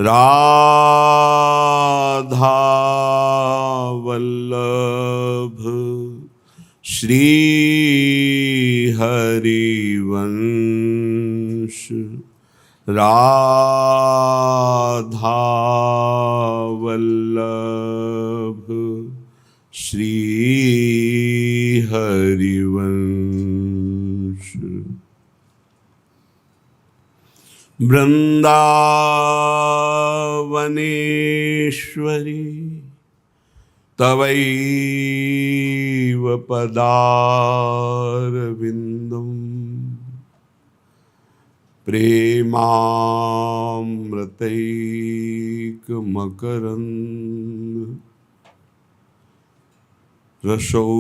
राधा वल्लभ श्री हरिवंश। राधा वल्लभ श्री हरिवंश। वृंदावनेश्वरी तवैव पदारविंदम प्रेमामृतैकमकरंद रसौघपूर्णम्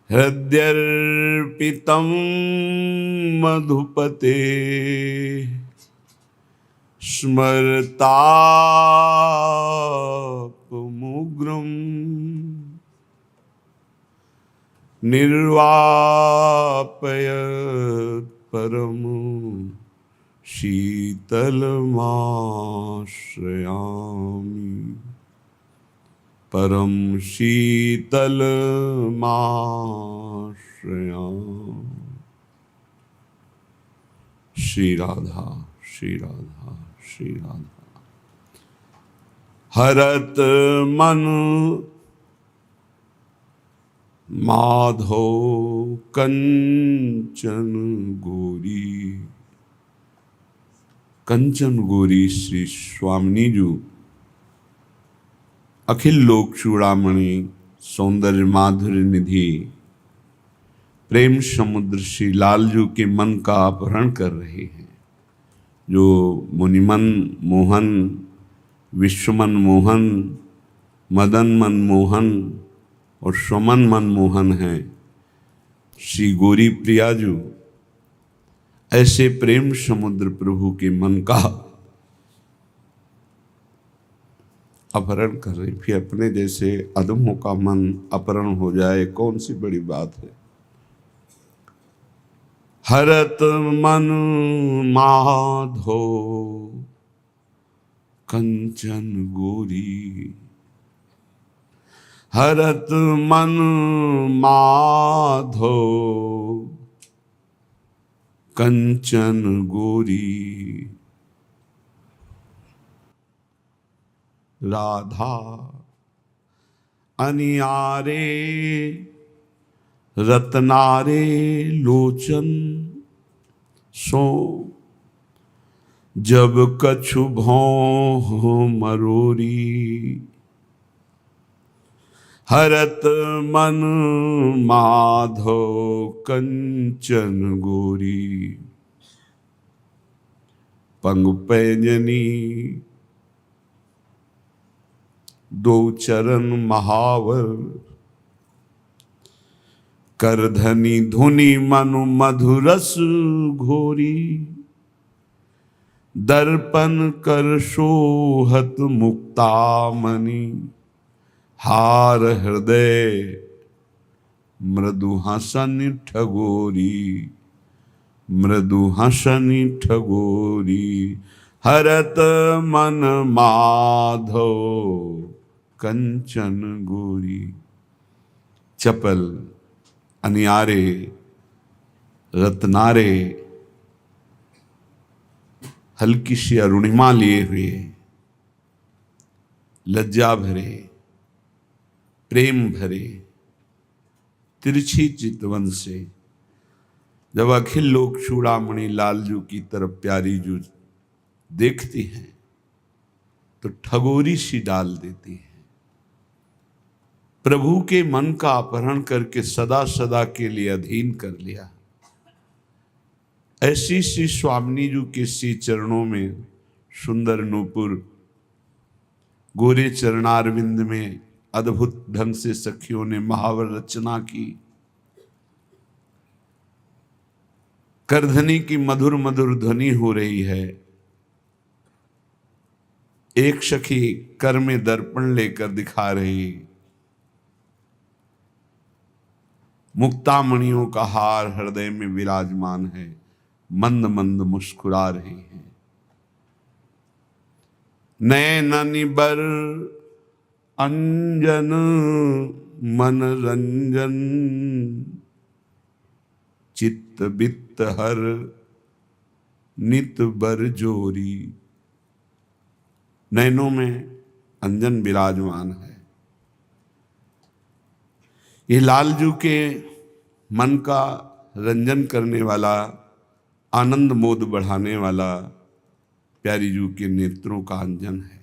हृद्यर्पितं मधुपते स्मरतापमुग्रम् निर्वापयत् परम शीतलमाश्रयामि। परम शीतलमाश्रयामि। श्री राधा श्री राधा श्री राधा। हरत मन माधो कंचन गौरी। कंचन गौरी श्री स्वामिनी जी अखिल लोक चूड़ामणि सौंदर्य माधुर्य निधि प्रेम समुद्र श्री लालजू के मन का अपहरण कर रहे हैं। जो मुनिमन मोहन, विश्वमन मोहन, मदन मन मोहन और स्वमन मन मोहन हैं, श्री गौरी प्रियाजू ऐसे प्रेम समुद्र प्रभु के मन का अपहरण कर रही। फिर अपने जैसे अधमों का मन अपहरण हो जाए कौन सी बड़ी बात है। हरत मन माधो कंचन गौरी। हरत मन माधो कंचन गौरी। राधा अनियारे रत्नारे लोचन सो। जब कछु भौं मरोरी। हरत मन माधो कंचन गौरी। पंग पैजनी दो चरण महावर। करधनी धुनि मनु मधुरस घोरी। दर्पण कर शोहत मुक्तामणि। हार हृदय मृदु हसनि ठगोरी। मृदु हसनि ठगोरी। हरत मन माधो कंचन गौरी। चपल अनियारे रत्नारे हल्की सी अरुणिमा लिए हुए लज्जा भरे प्रेम भरे तिरछी चितवन से जब अखिल लोक चूड़ामणि लालजू की तरफ प्यारी जू देखती हैं तो ठगोरी सी डाल देती है। प्रभु के मन का अपहरण करके सदा सदा के लिए अधीन कर लिया। ऐसी सी स्वामिनी जी के श्री चरणों में सुंदर नूपुर गोरे चरणारविंद में अद्भुत ढंग से सखियों ने महावर रचना की। करधनी की मधुर मधुर ध्वनि हो रही है। एक सखी कर में दर्पण लेकर दिखा रही। मुक्तामणियों का हार हृदय में विराजमान है। मंद मंद मुस्कुरा रहे हैं। नैन निबर अंजन मन रंजन, चित्त बित्त हर नित बर जोरी। नैनों में अंजन विराजमान है। ये लालजू के मन का रंजन करने वाला, आनंद मोद बढ़ाने वाला प्यारी जू के नेत्रों का अंजन है।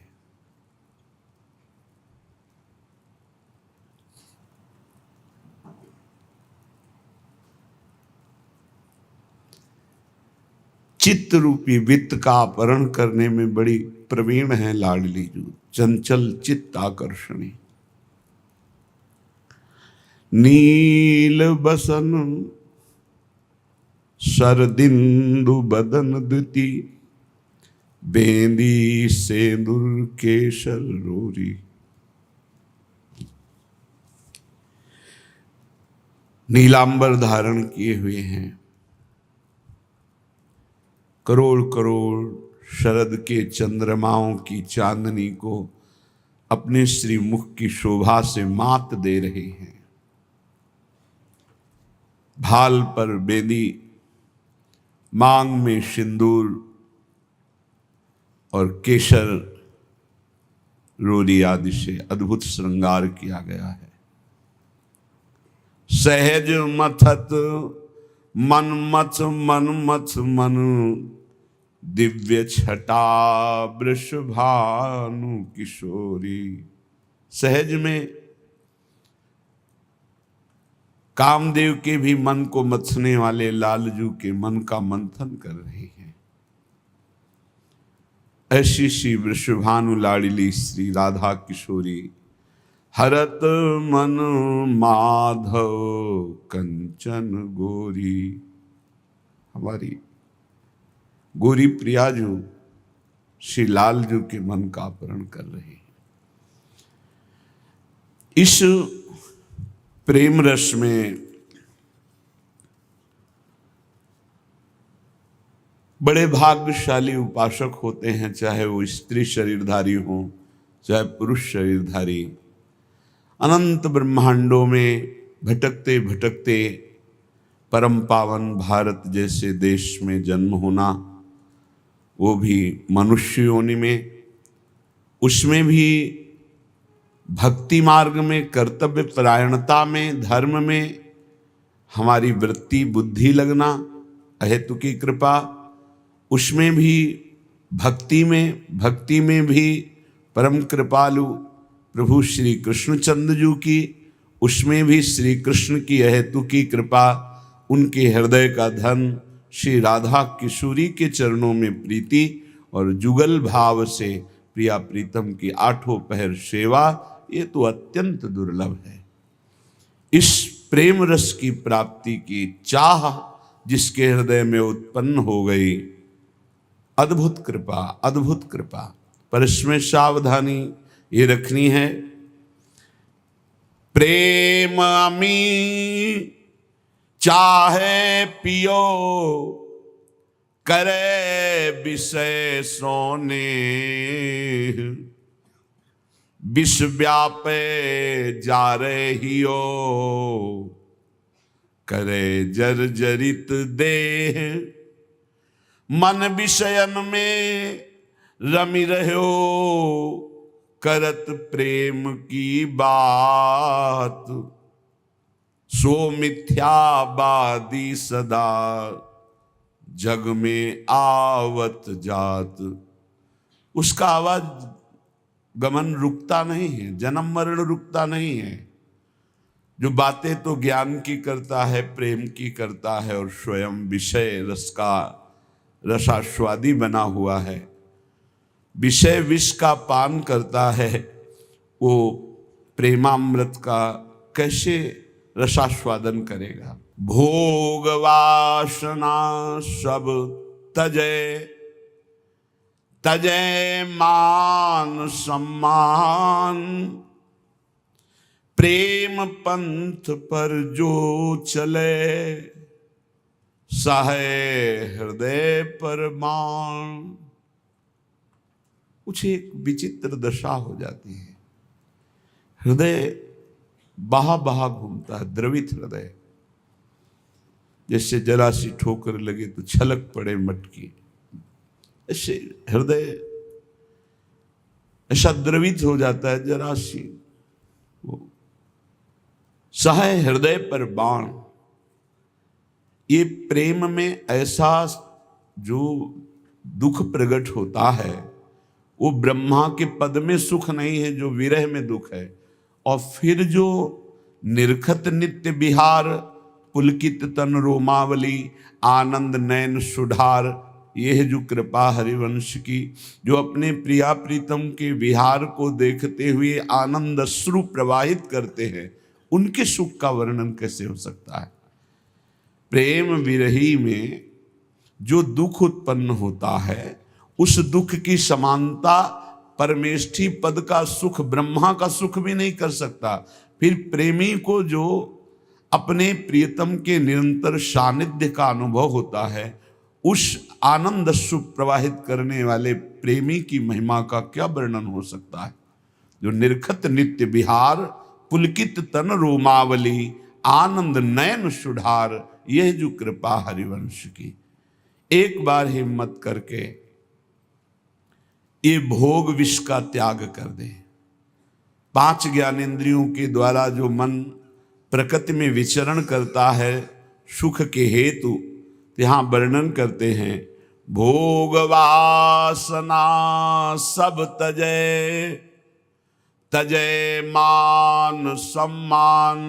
चित्त रूपी वित्त का अपहरण करने में बड़ी प्रवीण है लाडली जू। चंचल चित्त आकर्षणी, नील बसन शरदिंदु बदन द्युति, बेंदी सेंदुर केशर रोरी। नीलांबर धारण किए हुए हैं। करोड़ करोड़ शरद के चंद्रमाओं की चांदनी को अपने श्रीमुख की शोभा से मात दे रहे हैं। भाल पर बेदी, मांग में सिंदूर और केशर रोरी आदि से अद्भुत श्रृंगार किया गया है। सहज मथत मन मथ मन मथ मन, दिव्य छटा वृषभानु किशोरी। सहज में कामदेव के भी मन को मथने वाले लालजू के मन का मंथन कर रहे हैं। ऐसी श्री वृषभानु लाडली श्री राधा किशोरी, हरत मन माधव कंचन गोरी। हमारी गोरी प्रियाजू श्री लालजू के मन का अपहरण कर रहे हैं। इस प्रेम रस में बड़े भाग्यशाली उपासक होते हैं, चाहे वो स्त्री शरीरधारी हो चाहे पुरुष शरीरधारी। अनंत ब्रह्मांडों में भटकते भटकते परम पावन भारत जैसे देश में जन्म होना, वो भी मनुष्य योनि में, उसमें भी भक्ति मार्ग में, कर्तव्य परायणता में, धर्म में हमारी वृत्ति बुद्धि लगना, अहेतु की कृपा, उसमें भी भक्ति में भी परम कृपालु प्रभु श्री कृष्णचंद्र जी की, उसमें भी श्री कृष्ण की अहेतु की कृपा, उनके हृदय का धन श्री राधा किशोरी के चरणों में प्रीति और जुगल भाव से प्रिया प्रीतम की आठों पहर सेवा, ये तो अत्यंत दुर्लभ है। इस प्रेम रस की प्राप्ति की चाह जिसके हृदय में उत्पन्न हो गई, अद्भुत कृपा, अद्भुत कृपा। पर इसमें सावधानी ये रखनी है, प्रेम अमी चाहे पियो, करे विषय सोने, विष व्यापे जा रहियो, करे जर्जरित देह, मन विषयन में रमि रहो, करत प्रेम की बात, सो मिथ्यावादी सदा जग में आवत जात। उसका आवाज गमन रुकता नहीं है, जन्म मरण रुकता नहीं है। जो बातें तो ज्ञान की करता है, प्रेम की करता है, और स्वयं विषय रस का रसास्वादी बना हुआ है, विषय विष का पान करता है, वो प्रेमामृत का कैसे रसास्वादन करेगा। भोग वासना सब तजय, तजय मान सम्मान, प्रेम पंथ पर जो चले, साहे हृदय पर बाण। कुछ एक विचित्र दशा हो जाती है, हृदय बहा बहा घूमता है, द्रवित हृदय, जैसे जरा सी ठोकर लगे तो छलक पड़े मटकी, ऐसे हृदय ऐसा द्रवित हो जाता है जरा सी। वो सहाय हृदय पर बाण, ये प्रेम में ऐसा जो दुख प्रकट होता है वो ब्रह्मा के पद में सुख नहीं है, जो विरह में दुख है। और फिर जो निर्खत नित्य विहार, पुलकित तन रोमावली, आनंद नयन सुधार, ये है जो कृपा हरिवंश की, जो अपने प्रिया प्रीतम के विहार को देखते हुए आनंद अश्रु प्रवाहित करते हैं, उनके सुख का वर्णन कैसे हो सकता है। प्रेम विरही में जो दुख उत्पन्न होता है, उस दुख की समानता परमेष्ठी पद का सुख, ब्रह्मा का सुख भी नहीं कर सकता। फिर प्रेमी को जो अपने प्रियतम के निरंतर सानिध्य का अनुभव होता है, उस आनंद सुख प्रवाहित करने वाले प्रेमी की महिमा का क्या वर्णन हो सकता है। जो निर्खत नित्य विहार, पुलकित तन रोमावली, आनंद नयन सुधार, यह जो कृपा हरिवंश की। एक बार हिम्मत करके ये भोग विष का त्याग कर दे। 5 ज्ञानेंद्रियों के द्वारा जो मन प्रकृति में विचरण करता है सुख के हेतु, यहां वर्णन करते हैं, भोग वासना सब तजय, तजय मान सम्मान,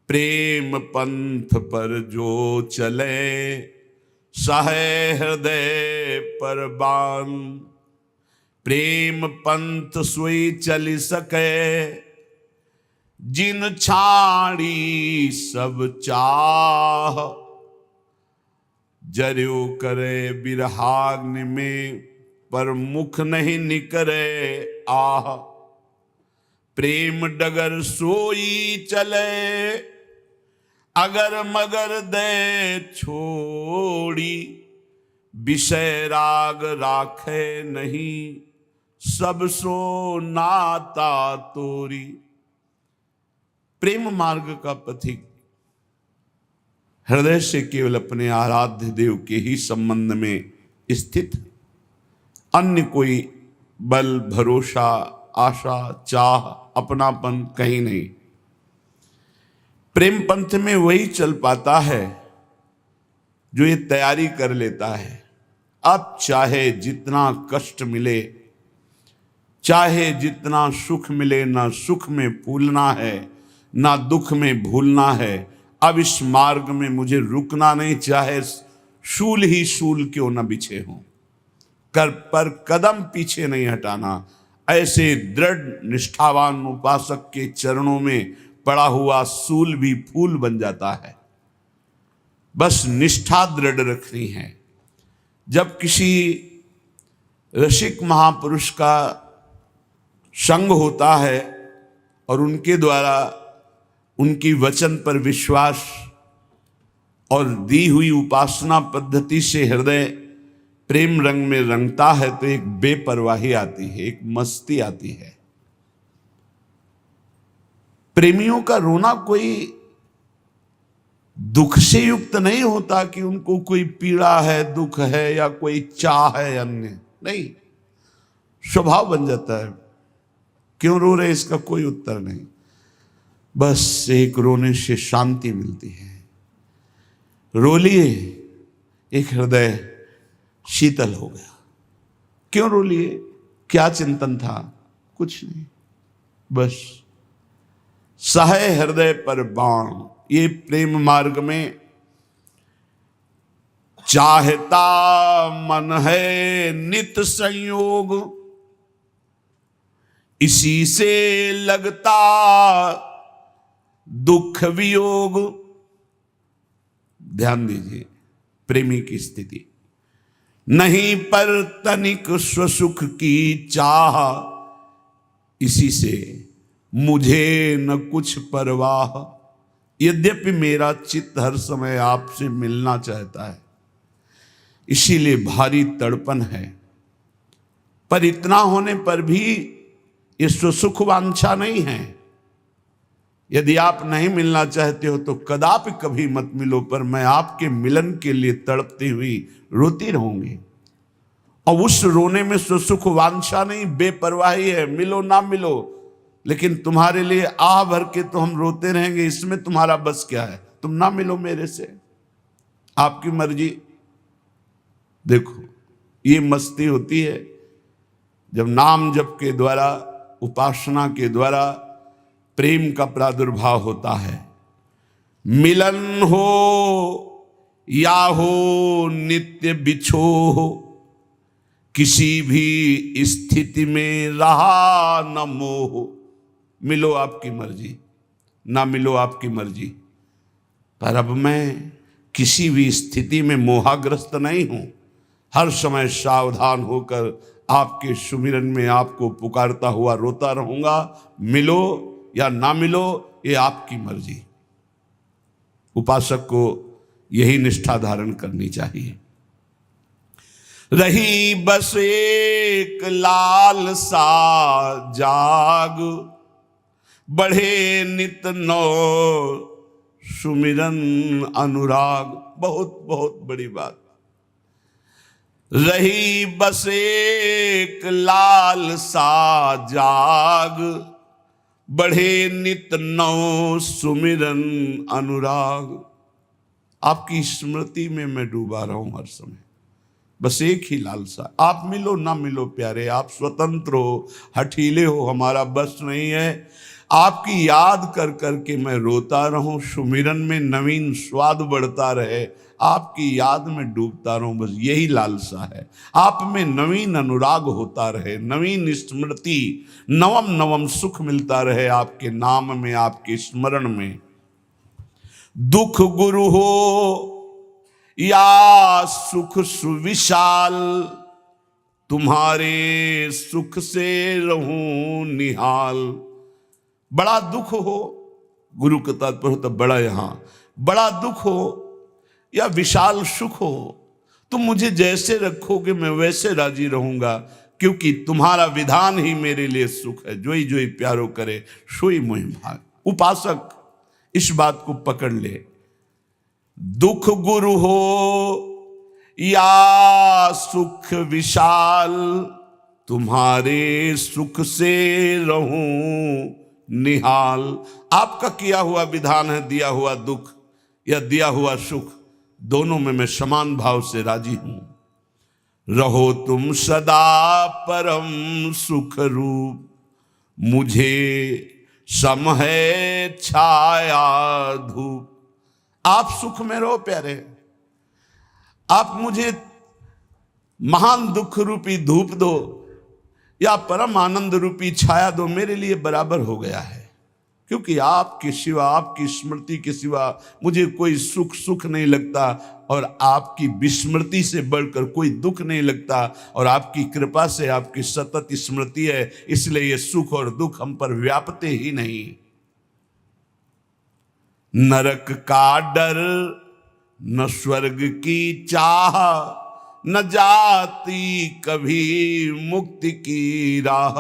प्रेम पंथ पर जो चले, सहे हृदय पर बान। प्रेम पंथ सोई चल सके, जिन छाड़ी सब चाह, जर्यो करे बिरहाग्नि में, पर मुख नहीं निकरे आह। प्रेम डगर सोई चले, अगर मगर दे छोड़ी, विषय राग राखे नहीं, सब सो नाता तोरी। प्रेम मार्ग का पथिक हृदय से केवल अपने आराध्य देव के ही संबंध में स्थित, अन्य कोई बल भरोसा आशा चाह अपनापन कहीं नहीं। प्रेम पंथ में वही चल पाता है जो ये तैयारी कर लेता है, अब चाहे जितना कष्ट मिले, चाहे जितना सुख मिले, ना सुख में फूलना है ना दुख में भूलना है। अब इस मार्ग में मुझे रुकना नहीं, चाहे शूल ही शूल क्यों न बिछे हों, कर पर कदम पीछे नहीं हटाना। ऐसे दृढ़ निष्ठावान उपासक के चरणों में पड़ा हुआ सूल भी फूल बन जाता है। बस निष्ठा दृढ़ रखनी है। जब किसी रसिक महापुरुष का संग होता है और उनके द्वारा उनकी वचन पर विश्वास और दी हुई उपासना पद्धति से हृदय प्रेम रंग में रंगता है, तो एक बेपरवाही आती है, एक मस्ती आती है। प्रेमियों का रोना कोई दुख से युक्त नहीं होता कि उनको कोई पीड़ा है, दुख है या कोई चाह है अन्य, नहीं, स्वभाव बन जाता है। क्यों रो रहे इसका कोई उत्तर नहीं, बस एक रोने से शांति मिलती है। रो लिए, एक हृदय शीतल हो गया। क्यों रो लिए, क्या चिंतन था, कुछ नहीं, बस सहे हृदय पर बाण। ये प्रेम मार्ग में चाहता मन है नित संयोग, इसी से लगता दुख वियोग। ध्यान दीजिए, प्रेमी की स्थिति नहीं पर तनिक स्वसुख की चाह, इसी से मुझे न कुछ परवाह। यद्यपि मेरा चित्त हर समय आपसे मिलना चाहता है, इसीलिए भारी तड़पन है, पर इतना होने पर भी ये सुख वांछा नहीं है। यदि आप नहीं मिलना चाहते हो तो कदापि कभी मत मिलो, पर मैं आपके मिलन के लिए तड़पती हुई रोती रहूंगी। और उस रोने में सुख वांछा नहीं, बेपरवाही है। मिलो ना मिलो, लेकिन तुम्हारे लिए आह भर के तो हम रोते रहेंगे, इसमें तुम्हारा बस क्या है? तुम ना मिलो मेरे से, आपकी मर्जी। देखो, ये मस्ती होती है जब नाम जप के द्वारा, उपासना के द्वारा प्रेम का प्रादुर्भाव होता है। मिलन हो या हो नित्य बिछो हो, किसी भी स्थिति में रहा न मोह। मिलो आपकी मर्जी, ना मिलो आपकी मर्जी, पर अब मैं किसी भी स्थिति में मोहाग्रस्त नहीं हूं। हर समय सावधान होकर आपके सुमिरन में आपको पुकारता हुआ रोता रहूंगा। मिलो या ना मिलो, ये आपकी मर्जी। उपासक को यही निष्ठा धारण करनी चाहिए। रही बस एक लाल सा जाग, बढ़े नित नौ सुमिरन अनुराग। बहुत बहुत बड़ी बात। रही बस एक लाल सा जाग, बढ़े नित नौ सुमिरन अनुराग। आपकी स्मृति में मैं डूबा रहा हूं हर समय, बस एक ही लालसा। आप मिलो ना मिलो प्यारे, आप स्वतंत्र हो, हठीले हो, हमारा बस नहीं है। आपकी याद कर करके मैं रोता रहूं, सुमिरन में नवीन स्वाद बढ़ता रहे, आपकी याद में डूबता रहूं, बस यही लालसा है। आप में नवीन अनुराग होता रहे, नवीन स्मृति, नवम नवम सुख मिलता रहे आपके नाम में, आपके स्मरण में। दुख गुरु हो या सुख सुविशाल, तुम्हारे सुख से रहूं निहाल। बड़ा दुख हो, गुरु का तात्पर्य होता बड़ा, यहां बड़ा दुख हो या विशाल सुख हो, तुम मुझे जैसे रखोगे मैं वैसे राजी रहूंगा, क्योंकि तुम्हारा विधान ही मेरे लिए सुख है। जोई जोई प्यारो करे सोई मोहि भाग। उपासक इस बात को पकड़ ले। दुख गुरु हो या सुख विशाल, तुम्हारे सुख से रहूं निहाल। आपका किया हुआ विधान है, दिया हुआ दुख या दिया हुआ सुख, दोनों में मैं समान भाव से राजी हूं। रहो तुम सदा परम सुख रूप, मुझे सम है छाया धूप। आप सुख में रहो प्यारे, आप मुझे महान दुख रूपी धूप दो या परम आनंद रूपी छाया दो, मेरे लिए बराबर हो गया है। क्योंकि आपके सिवा, आपकी स्मृति के सिवा मुझे कोई सुख सुख नहीं लगता, और आपकी विस्मृति से बढ़कर कोई दुख नहीं लगता, और आपकी कृपा से आपकी सतत स्मृति है, इसलिए ये सुख और दुख हम पर व्यापते ही नहीं। नरक का डर न स्वर्ग की चाह, न जाती कभी मुक्ति की राह।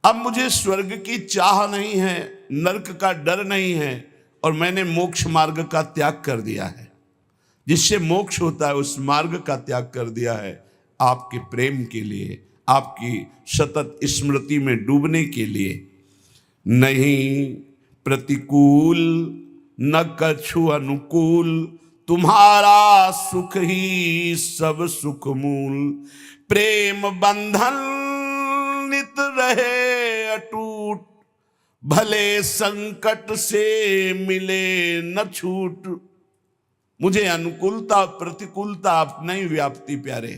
अब मुझे स्वर्ग की चाह नहीं है, नरक का डर नहीं है, और मैंने मोक्ष मार्ग का त्याग कर दिया है। जिससे मोक्ष होता है उस मार्ग का त्याग कर दिया है, आपके प्रेम के लिए, आपकी सतत स्मृति में डूबने के लिए। नहीं प्रतिकूल न कछु अनुकूल, तुम्हारा सुख ही सब सुख मूल। प्रेम बंधन नित रहे अटूट, भले संकट से मिले न छूट। मुझे अनुकूलता प्रतिकूलता आप नहीं व्यापती प्यारे,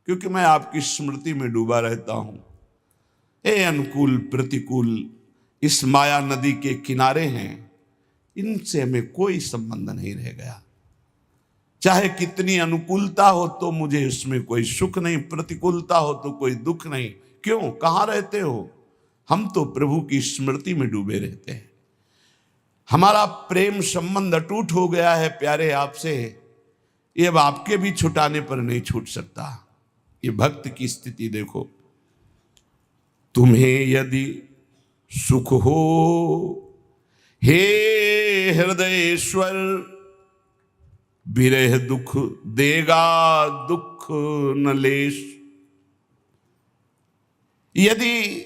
क्योंकि मैं आपकी स्मृति में डूबा रहता हूं। ए अनुकूल प्रतिकूल इस माया नदी के किनारे हैं, इनसे हमें कोई संबंध नहीं रह गया। चाहे कितनी अनुकूलता हो तो मुझे इसमें कोई सुख नहीं, प्रतिकूलता हो तो कोई दुख नहीं। क्यों, कहाँ रहते हो? हम तो प्रभु की स्मृति में डूबे रहते हैं। हमारा प्रेम संबंध अटूट हो गया है प्यारे आपसे, ये अब आपके भी छुटाने पर नहीं छूट सकता। ये भक्त की स्थिति देखो। तुम्हें यदि सुख हो हे हृदयेश्वर, विरह दुख देगा दुख न लेश। यदि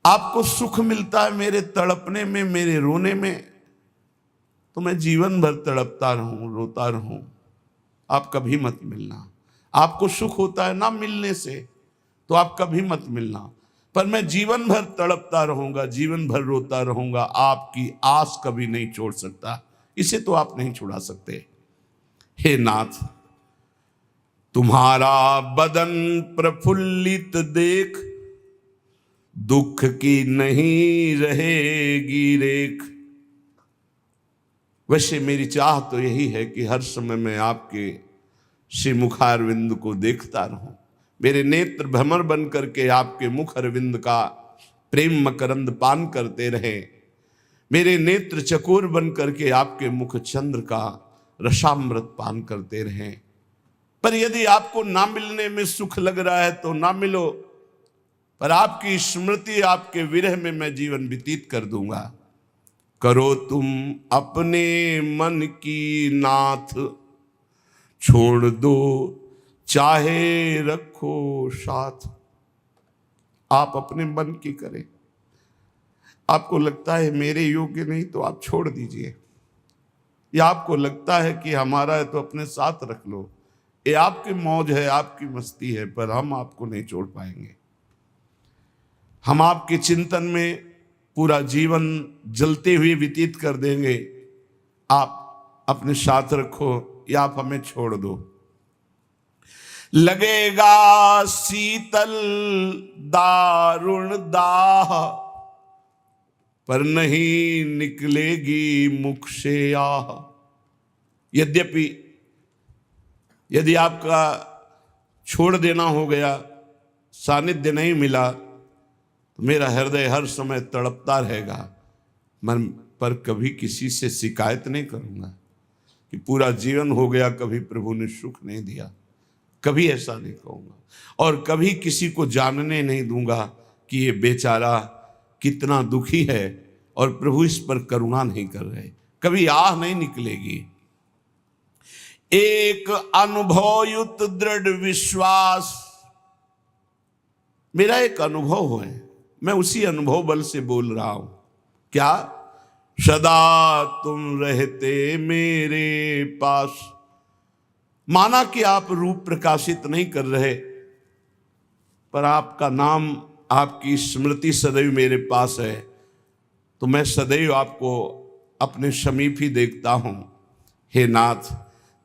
आपको सुख मिलता है मेरे तड़पने में, मेरे रोने में, तो मैं जीवन भर तड़पता रहूं, रोता रहूं, आप कभी मत मिलना। आपको सुख होता है ना मिलने से, तो आप कभी मत मिलना, पर मैं जीवन भर तड़पता रहूंगा, जीवन भर रोता रहूंगा, आपकी आस कभी नहीं छोड़ सकता। इसे तो आप नहीं छुड़ा सकते। हे नाथ, तुम्हारा बदन प्रफुल्लित देख, दुख की नहीं रहेगी रेख। वैसे मेरी चाह तो यही है कि हर समय मैं आपके श्री मुखारविंद को देखता रहूं, मेरे नेत्र भ्रमर बन करके आपके मुख अरविंद का प्रेम मकरंद पान करते रहे, मेरे नेत्र चकोर बन करके आपके मुख चंद्र का रसामृत पान करते रहें। पर यदि आपको ना मिलने में सुख लग रहा है तो ना मिलो, पर आपकी स्मृति, आपके विरह में मैं जीवन व्यतीत कर दूंगा। करो तुम अपने मन की नाथ, छोड़ दो चाहे रखो साथ। आप अपने मन की करें। आपको लगता है मेरे योग्य नहीं तो आप छोड़ दीजिए, या आपको लगता है कि हमारा है तो अपने साथ रख लो। ये आपकी मौज है, आपकी मस्ती है, पर हम आपको नहीं छोड़ पाएंगे। हम आपके चिंतन में पूरा जीवन जलते हुए व्यतीत कर देंगे। आप अपने साथ रखो या आप हमें छोड़ दो। लगेगा शीतल दारुण दाह, पर नहीं निकलेगी मुख से आह। यद्यपि यदि आपका छोड़ देना हो गया, सानिध्य नहीं मिला, तो मेरा हृदय हर समय तड़पता रहेगा, मन पर कभी किसी से शिकायत नहीं करूंगा कि पूरा जीवन हो गया, कभी प्रभु ने सुख नहीं दिया, कभी ऐसा नहीं कहूंगा। और कभी किसी को जानने नहीं दूंगा कि ये बेचारा कितना दुखी है और प्रभु इस पर करुणा नहीं कर रहे। कभी आह नहीं निकलेगी। एक अनुभवयुक्त दृढ़ विश्वास, मेरा एक अनुभव है, मैं उसी अनुभव बल से बोल रहा हूं। क्या? सदा तुम रहते मेरे पास। माना कि आप रूप प्रकाशित नहीं कर रहे, पर आपका नाम, आपकी स्मृति सदैव मेरे पास है, तो मैं सदैव आपको अपने समीप ही देखता हूं। हे नाथ,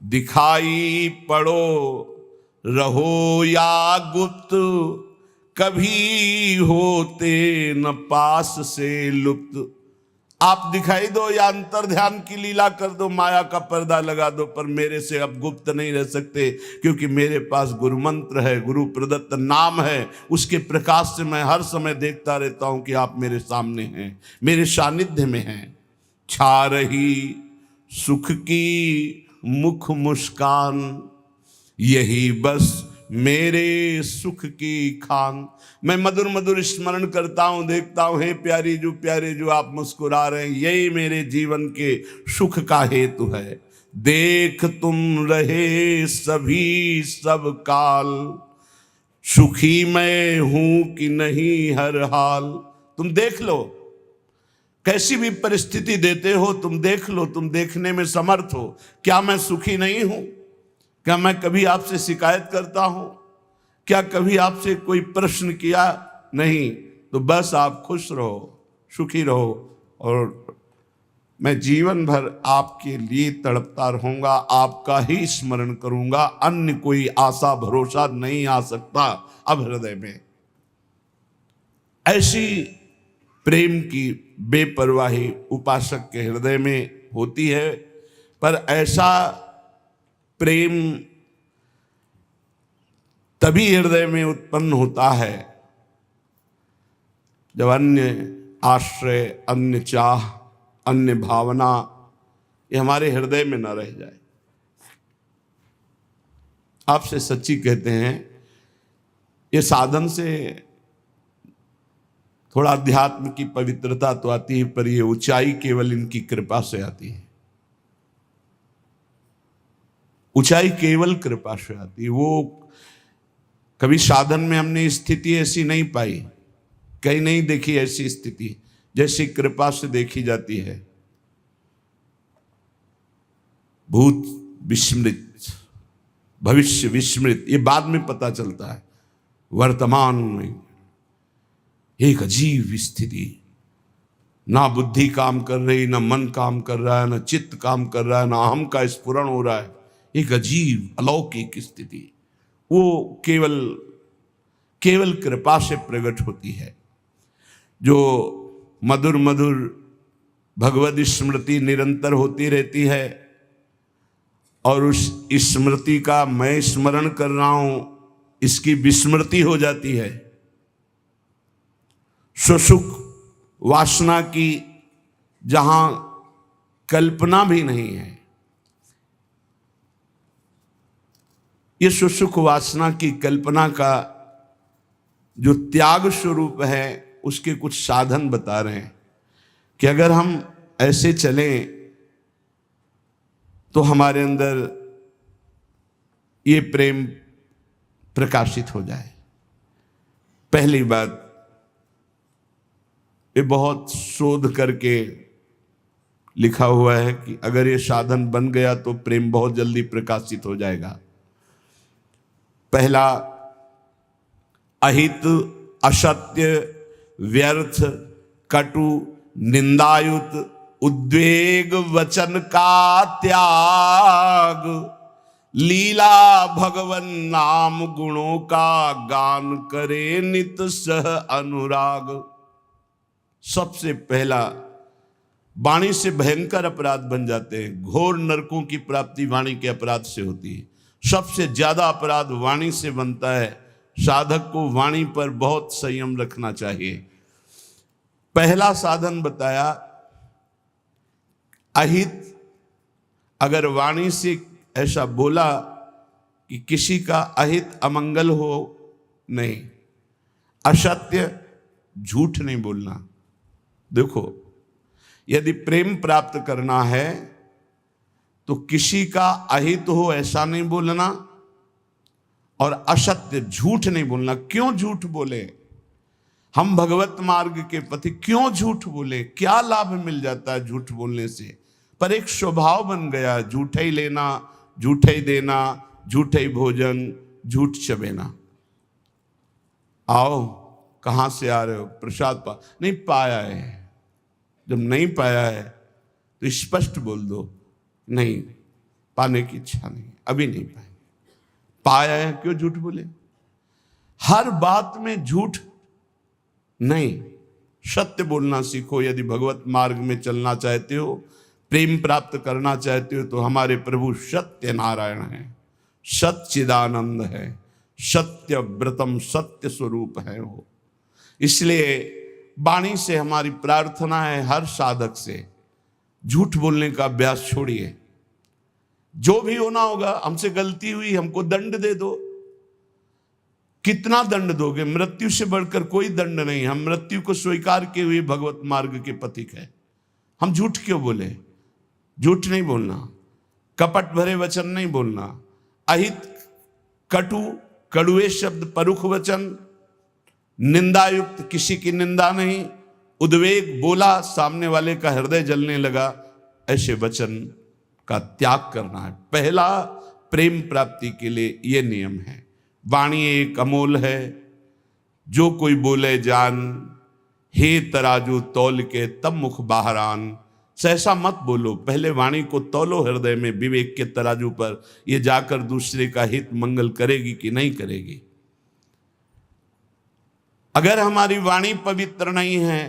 दिखाई पड़ो रहो या गुप्त, कभी होते न पास से लुप्त। आप दिखाई दो या अंतर ध्यान की लीला कर दो, माया का पर्दा लगा दो, पर मेरे से अब गुप्त नहीं रह सकते, क्योंकि मेरे पास गुरु मंत्र है, गुरु प्रदत्त नाम है। उसके प्रकाश से मैं हर समय देखता रहता हूं कि आप मेरे सामने हैं, मेरे सानिध्य में हैं। छा रही सुख की मुख मुस्कान, यही बस मेरे सुख की खान। मैं मधुर मधुर स्मरण करता हूं, देखता हूं, हे प्यारी जो प्यारे जो आप मुस्कुरा रहे हैं, यही मेरे जीवन के सुख का हेतु है। देख तुम रहे सभी सब काल, सुखी मैं हूं कि नहीं हर हाल। तुम देख लो, कैसी भी परिस्थिति देते हो तुम देख लो, तुम देखने में समर्थ हो। क्या मैं सुखी नहीं हूं? क्या मैं कभी आपसे शिकायत करता हूं? क्या कभी आपसे कोई प्रश्न किया? नहीं। तो बस आप खुश रहो, सुखी रहो, और मैं जीवन भर आपके लिए तड़पता रहूंगा, आपका ही स्मरण करूंगा। अन्य कोई आशा भरोसा नहीं आ सकता अब हृदय में। ऐसी प्रेम की बेपरवाही उपासक के हृदय में होती है, पर ऐसा प्रेम तभी हृदय में उत्पन्न होता है जब अन्य आश्रय, अन्य चाह, अन्य भावना ये हमारे हृदय में न रह जाए। आपसे सच्ची कहते हैं, ये साधन से थोड़ा अध्यात्म की पवित्रता तो आती है, पर ये ऊंचाई केवल इनकी कृपा से आती है। ऊंचाई केवल कृपा से आती है। वो कभी साधन में हमने स्थिति ऐसी नहीं पाई, कहीं नहीं देखी ऐसी स्थिति जैसी कृपा से देखी जाती है। भूत विस्मृत, भविष्य विस्मृत, ये बाद में पता चलता है। वर्तमान में एक अजीब स्थिति, ना बुद्धि काम कर रही, ना मन काम कर रहा है, ना चित्त काम कर रहा है, ना अहम का स्फुरण हो रहा है। एक अजीब अलौकिक स्थिति, वो केवल कृपा से प्रकट होती है। जो मधुर मधुर भगवद स्मृति निरंतर होती रहती है और उस स्मृति का मैं स्मरण कर रहा हूं, इसकी विस्मृति हो जाती है। सुसुख वासना की जहां कल्पना भी नहीं है, ये सुसुख वासना की कल्पना का जो त्याग स्वरूप है, उसके कुछ साधन बता रहे हैं कि अगर हम ऐसे चलें तो हमारे अंदर ये प्रेम प्रकाशित हो जाए। पहली बात, ये बहुत शोध करके लिखा हुआ है कि अगर ये साधन बन गया तो प्रेम बहुत जल्दी प्रकाशित हो जाएगा। पहला, अहित, असत्य, व्यर्थ, कटु, निंदायुत, उद्वेग वचन का त्याग, लीला भगवन नाम गुणों का गान करे नित सह अनुराग। सबसे पहला, वाणी से भयंकर अपराध बन जाते हैं। घोर नरकों की प्राप्ति वाणी के अपराध से होती है। सबसे ज्यादा अपराध वाणी से बनता है। साधक को वाणी पर बहुत संयम रखना चाहिए। पहला साधन बताया अहित। अगर वाणी से ऐसा बोला कि किसी का अहित अमंगल हो, नहीं। असत्य, झूठ नहीं बोलना। देखो, यदि प्रेम प्राप्त करना है तो किसी का अहित हो ऐसा नहीं बोलना, और असत्य, झूठ नहीं बोलना। क्यों झूठ बोले? हम भगवत मार्ग के पति क्यों झूठ बोले? क्या लाभ मिल जाता है झूठ बोलने से? पर एक स्वभाव बन गया, झूठे ही लेना, झूठे ही देना, झूठे ही भोजन, झूठ चबेना। आओ, कहां से आ रहे हो? प्रसाद नहीं पाया है। जब नहीं पाया है तो स्पष्ट बोल दो, नहीं, पाने की इच्छा नहीं, अभी नहीं पाएंगे। पाया है, क्यों झूठ बोले? हर बात में झूठ नहीं, सत्य बोलना सीखो। यदि भगवत मार्ग में चलना चाहते हो, प्रेम प्राप्त करना चाहते हो, तो हमारे प्रभु सत्य नारायण है, सच्चिदानंद है, सत्य व्रतम, सत्य स्वरूप है वो। इसलिए वाणी से हमारी प्रार्थना है, हर साधक से झूठ बोलने का अभ्यास छोड़िए। जो भी होना होगा, हमसे गलती हुई, हमको दंड दे दो। कितना दंड दोगे? मृत्यु से बढ़कर कोई दंड नहीं। हम मृत्यु को स्वीकार किए हुए भगवत मार्ग के पथिक है। हम झूठ क्यों बोले? झूठ नहीं बोलना, कपट भरे वचन नहीं बोलना, अहित, कटु, कड़ुए शब्द, परुख वचन, निंदायुक्त, किसी की निंदा नहीं, उद्वेग, बोला सामने वाले का हृदय जलने लगा, ऐसे वचन का त्याग करना है। पहला प्रेम प्राप्ति के लिए यह नियम है। वाणी एक अमोल है, जो कोई बोले जान, हे तराजू तौल के तब मुख बाहर आन। सहसा मत बोलो, पहले वाणी को तौलो हृदय में विवेक के तराजू पर, ये जाकर दूसरे का हित मंगल करेगी कि नहीं करेगी। अगर हमारी वाणी पवित्र नहीं है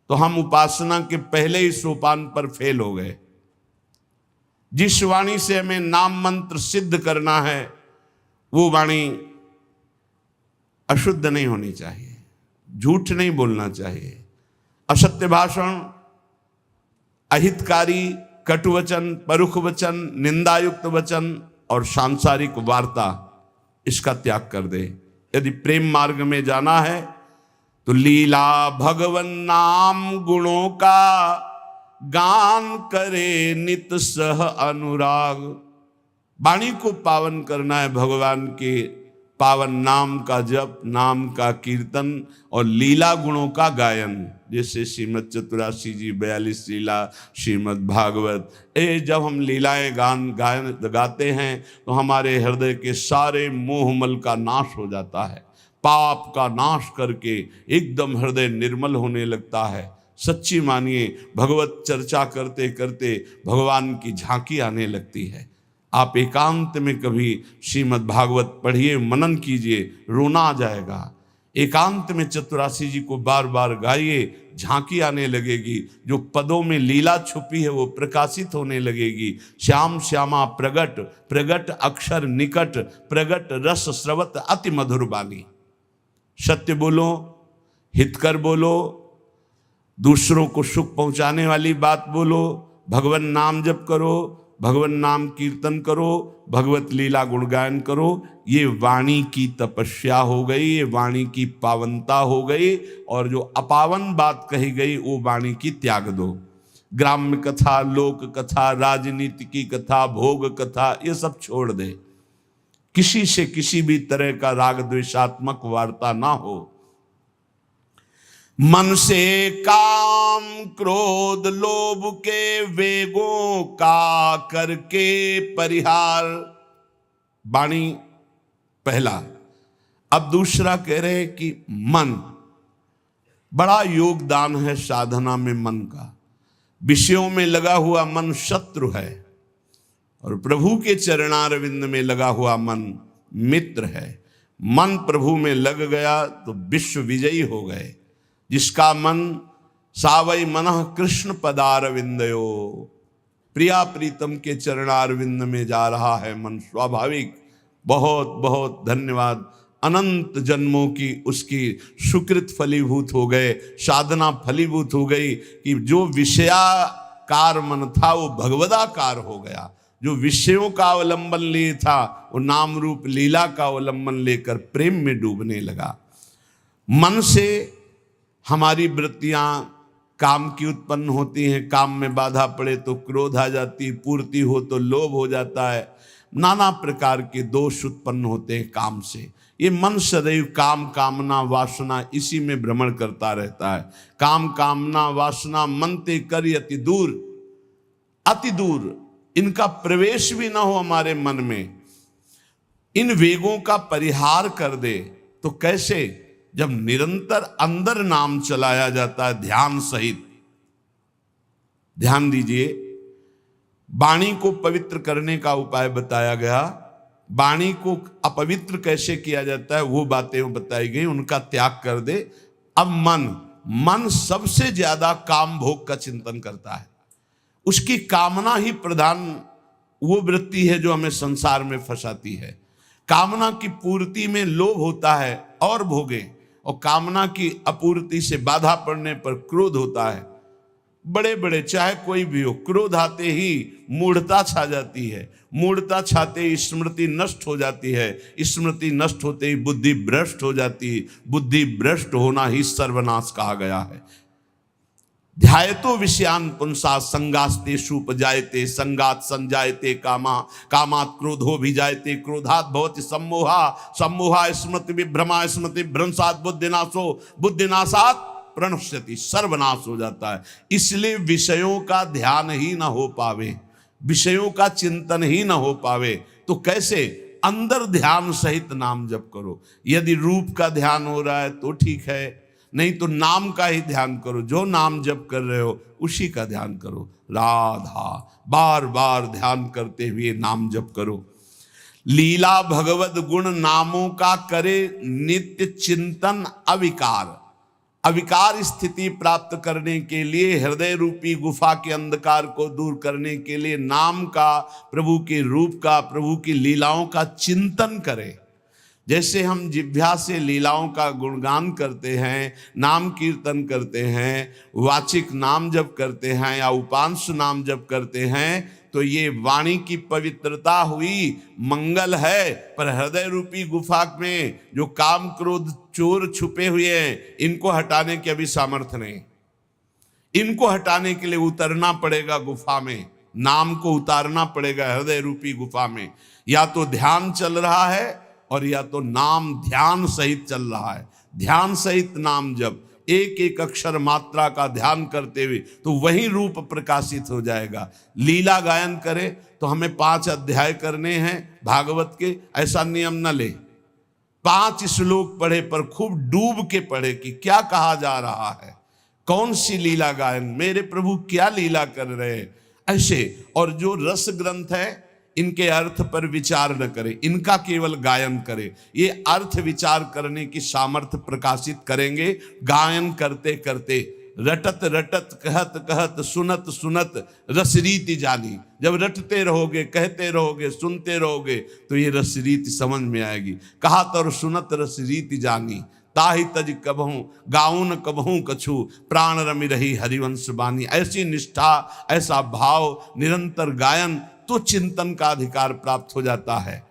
तो हम उपासना के पहले ही सोपान पर फेल हो गए। जिस वाणी से हमें नाम मंत्र सिद्ध करना है, वो वाणी अशुद्ध नहीं होनी चाहिए, झूठ नहीं बोलना चाहिए, असत्य भाषण, अहितकारी, कटुवचन, परुख वचन, निंदायुक्त वचन और सांसारिक वार्ता, इसका त्याग कर दे। यदि प्रेम मार्ग में जाना है तो लीला भगवन नाम गुणों का गान करे नित सह अनुराग। वाणी को पावन करना है, भगवान के पावन नाम का जप, नाम का कीर्तन और लीला गुणों का गायन। जैसे श्रीमद् चतुरासी जी 42 लीला, श्रीमद् भागवत, जब हम लीलाएं गायन गाते हैं तो हमारे हृदय के सारे मोहमल का नाश हो जाता है, पाप का नाश करके एकदम हृदय निर्मल होने लगता है। सच्ची मानिए, भगवत चर्चा करते करते भगवान की झांकी आने लगती है। आप एकांत में कभी श्रीमद् भागवत पढ़िए, मनन कीजिए, रोना आ जाएगा। एकांत में चतुरासी जी को बार बार गाइए, झांकी आने लगेगी। जो पदों में लीला छुपी है वो प्रकाशित होने लगेगी। श्याम श्यामा प्रगट, प्रगट अक्षर निकट, प्रगट रस स्रवत अति मधुर बानी। सत्य बोलो, हितकर बोलो, दूसरों को सुख पहुंचाने वाली बात बोलो, भगवान नाम जप करो, भगवान नाम कीर्तन करो, भगवत लीला गुणगायन करो। ये वाणी की तपस्या हो गई, ये वाणी की पावनता हो गई। और जो अपावन बात कही गई वो वाणी की त्याग दो। ग्राम्य कथा, लोक कथा, राजनीति की कथा, भोग कथा, ये सब छोड़ दे। किसी से किसी भी तरह का राग द्वेषात्मक वार्ता ना हो। मन से काम क्रोध लोभ के वेगों का करके परिहार। वाणी पहला। अब दूसरा कह रहे कि मन, बड़ा योगदान है साधना में मन का। विषयों में लगा हुआ मन शत्रु है और प्रभु के चरणारविंद में लगा हुआ मन मित्र है। मन प्रभु में लग गया तो विश्व विजयी हो गए। जिसका मन सावई मनः कृष्ण पदारविंदयो, प्रिया प्रीतम के चरणारविंद में जा रहा है मन, स्वाभाविक। बहुत बहुत धन्यवाद। अनंत जन्मों की उसकी सुकृत फलीभूत हो गए, साधना फलीभूत हो गई कि जो विषयाकार मन था वो भगवदाकार हो गया। जो विषयों का अवलंबन लिए था वो नाम रूप लीला का अवलंबन लेकर प्रेम में डूबने लगा। मन से हमारी वृत्तियां काम की उत्पन्न होती हैं। काम में बाधा पड़े तो क्रोध आ जाती, पूर्ति हो तो लोभ हो जाता है। नाना प्रकार के दोष उत्पन्न होते हैं काम से। ये मन सदैव काम कामना वासना इसी में भ्रमण करता रहता है। काम कामना वासना मन ते कर अति दूर, अति दूर, इनका प्रवेश भी ना हो हमारे मन में। इन वेगों का परिहार कर दे तो कैसे? जब निरंतर अंदर नाम चलाया जाता है ध्यान सहित। ध्यान दीजिए, वाणी को पवित्र करने का उपाय बताया गया। वाणी को अपवित्र कैसे किया जाता है वो बातें बताई गई, उनका त्याग कर दे। अब मन सबसे ज्यादा काम भोग का चिंतन करता है। उसकी कामना ही प्रधान वो वृत्ति है जो हमें संसार में फंसाती है। कामना की पूर्ति में लोभ होता है और भोगे, और कामना की अपूर्ति से बाधा पड़ने पर क्रोध होता है। बड़े बड़े चाहे कोई भी हो, क्रोध आते ही मूढ़ता छा जाती है। मूढ़ता छाते ही स्मृति नष्ट हो जाती है। स्मृति नष्ट होते ही बुद्धि भ्रष्ट हो जाती है। बुद्धि भ्रष्ट होना ही सर्वनाश कहा गया है। ध्यायतो विषयान पुंसा संगास्तेषु उपजायते, संगात संजायते कामा, कामात् क्रोधो भिजायते, क्रोधात् भवति सम्मोहा, सम्मोहा स्मृति विभ्रमा, स्मृति भ्रंशात् बुद्धिनाशो, बुद्धिनाशात् प्रणश्यति, सर्वनाश हो जाता है। इसलिए विषयों का ध्यान ही ना हो पावे, विषयों का चिंतन ही ना हो पावे तो कैसे? अंदर ध्यान सहित नाम जप करो। यदि रूप का ध्यान हो रहा है तो ठीक है, नहीं तो नाम का ही ध्यान करो। जो नाम जप कर रहे हो उसी का ध्यान करो। राधा, बार बार ध्यान करते हुए नाम जप करो। लीला भगवत गुण नामों का करे नित्य चिंतन अविकार। अविकार स्थिति प्राप्त करने के लिए, हृदय रूपी गुफा के अंधकार को दूर करने के लिए नाम का, प्रभु के रूप का, प्रभु की लीलाओं का चिंतन करे। जैसे हम जिह्वा से लीलाओं का गुणगान करते हैं, नाम कीर्तन करते हैं, वाचिक नाम जप करते हैं या उपांश नाम जप करते हैं, तो ये वाणी की पवित्रता हुई, मंगल है। पर हृदय रूपी गुफा में जो काम क्रोध चोर छुपे हुए हैं, इनको हटाने की अभी सामर्थ्य नहीं। इनको हटाने के लिए उतरना पड़ेगा गुफा में, नाम को उतारना पड़ेगा हृदय रूपी गुफा में। या तो ध्यान चल रहा है और या तो नाम ध्यान सहित चल रहा है। ध्यान सहित नाम जब एक एक अक्षर मात्रा का ध्यान करते हुए, तो वही रूप प्रकाशित हो जाएगा। लीला गायन करें तो हमें 5 अध्याय करने हैं भागवत के, ऐसा नियम न ले। 5 श्लोक पढ़े पर खूब डूब के पढ़े कि क्या कहा जा रहा है, कौन सी लीला गायन, मेरे प्रभु क्या लीला कर रहे हैं, ऐसे। और जो रस ग्रंथ है, इनके अर्थ पर विचार न करे, इनका केवल गायन करे। ये अर्थ विचार करने की सामर्थ्य प्रकाशित करेंगे गायन करते करते। रटत रटत कहत कहत सुनत सुनत रसरीति जानी। जब रटते रहोगे, कहते रहोगे, सुनते रहोगे, तो ये रसरीति समझ में आएगी। कहत और सुनत रसरीति जानी, ताहि तज कबहूं गाउन कबहूं कछु, प्राण रमि रही हरिवंश बानी। ऐसी निष्ठा, ऐसा भाव, निरंतर गायन, तो चिंतन का अधिकार प्राप्त हो जाता है।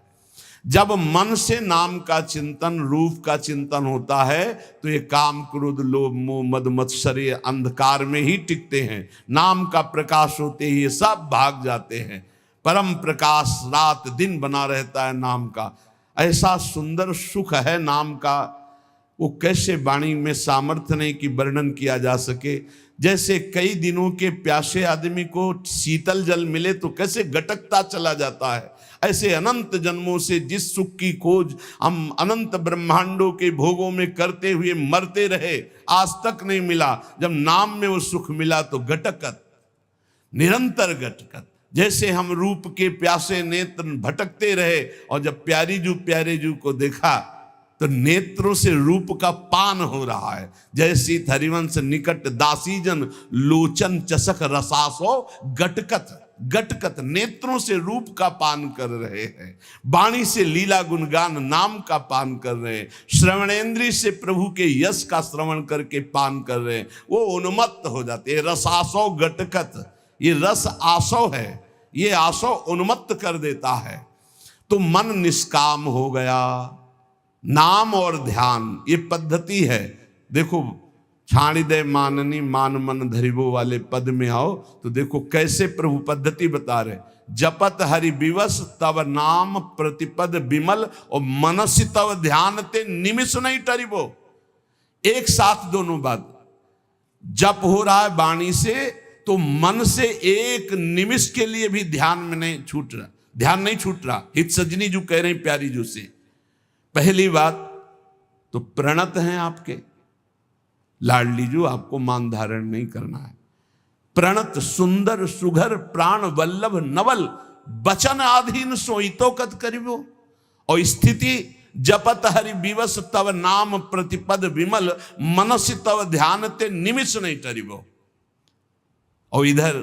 जब मन से नाम का चिंतन, रूप का चिंतन होता है, तो ये काम क्रोध लोभ मोह मद मत्सर्य अंधकार में ही टिकते हैं। नाम का प्रकाश होते ही ये सब भाग जाते हैं। परम प्रकाश रात दिन बना रहता है नाम का। ऐसा सुंदर सुख है नाम का, वो कैसे वाणी में सामर्थ्य नहीं कि वर्णन किया जा सके। जैसे कई दिनों के प्यासे आदमी को शीतल जल मिले तो कैसे गटकता चला जाता है, ऐसे अनंत जन्मों से जिस सुख की खोज हम अनंत ब्रह्मांडों के भोगों में करते हुए मरते रहे, आज तक नहीं मिला। जब नाम में वो सुख मिला तो गटकत, निरंतर गटकत। जैसे हम रूप के प्यासे नेत्र भटकते रहे, और जब प्यारे जू को देखा तो नेत्रों से रूप का पान हो रहा है। जैसी हरिवंश निकट दासीजन लोचन चसक रसासो गटकत गटकत, नेत्रों से रूप का पान कर रहे हैं। वाणी से लीला गुणगान नाम का पान कर रहे हैं। श्रवणेंद्रिय से प्रभु के यश का श्रवण करके पान कर रहे हैं। वो उन्मत्त हो जाते हैं। रसासो गटकत, ये रस आसो है, ये आसो उन्मत्त कर देता है। तो मन निष्काम हो गया। नाम और ध्यान ये पद्धति है। देखो, छाणिदय माननी मान मन धरिबो वाले पद में आओ तो देखो कैसे प्रभु पद्धति बता रहे। जपत हरि विवश तब नाम प्रतिपद विमल, और मनसि तब ध्यान ते निमिष नहीं टरिबो। एक साथ दोनों बात। जप हो रहा है वाणी से, तो मन से एक निमिष के लिए भी ध्यान में नहीं छूट रहा, ध्यान नहीं छूट रहा। हित सजनी जो कह रहे हैं प्यारी जो से, पहली बात तो प्रणत हैं आपके लाडली जो, आपको मान धारण नहीं करना है। प्रणत सुंदर सुघर प्राण वल्लभ नवल, बचन आधीन सोईतो कत करिबो। और स्थिति जपत हरि विवश तव नाम प्रतिपद विमल, मनसि तव ध्यान ते निमिष नहीं टरिबो। और इधर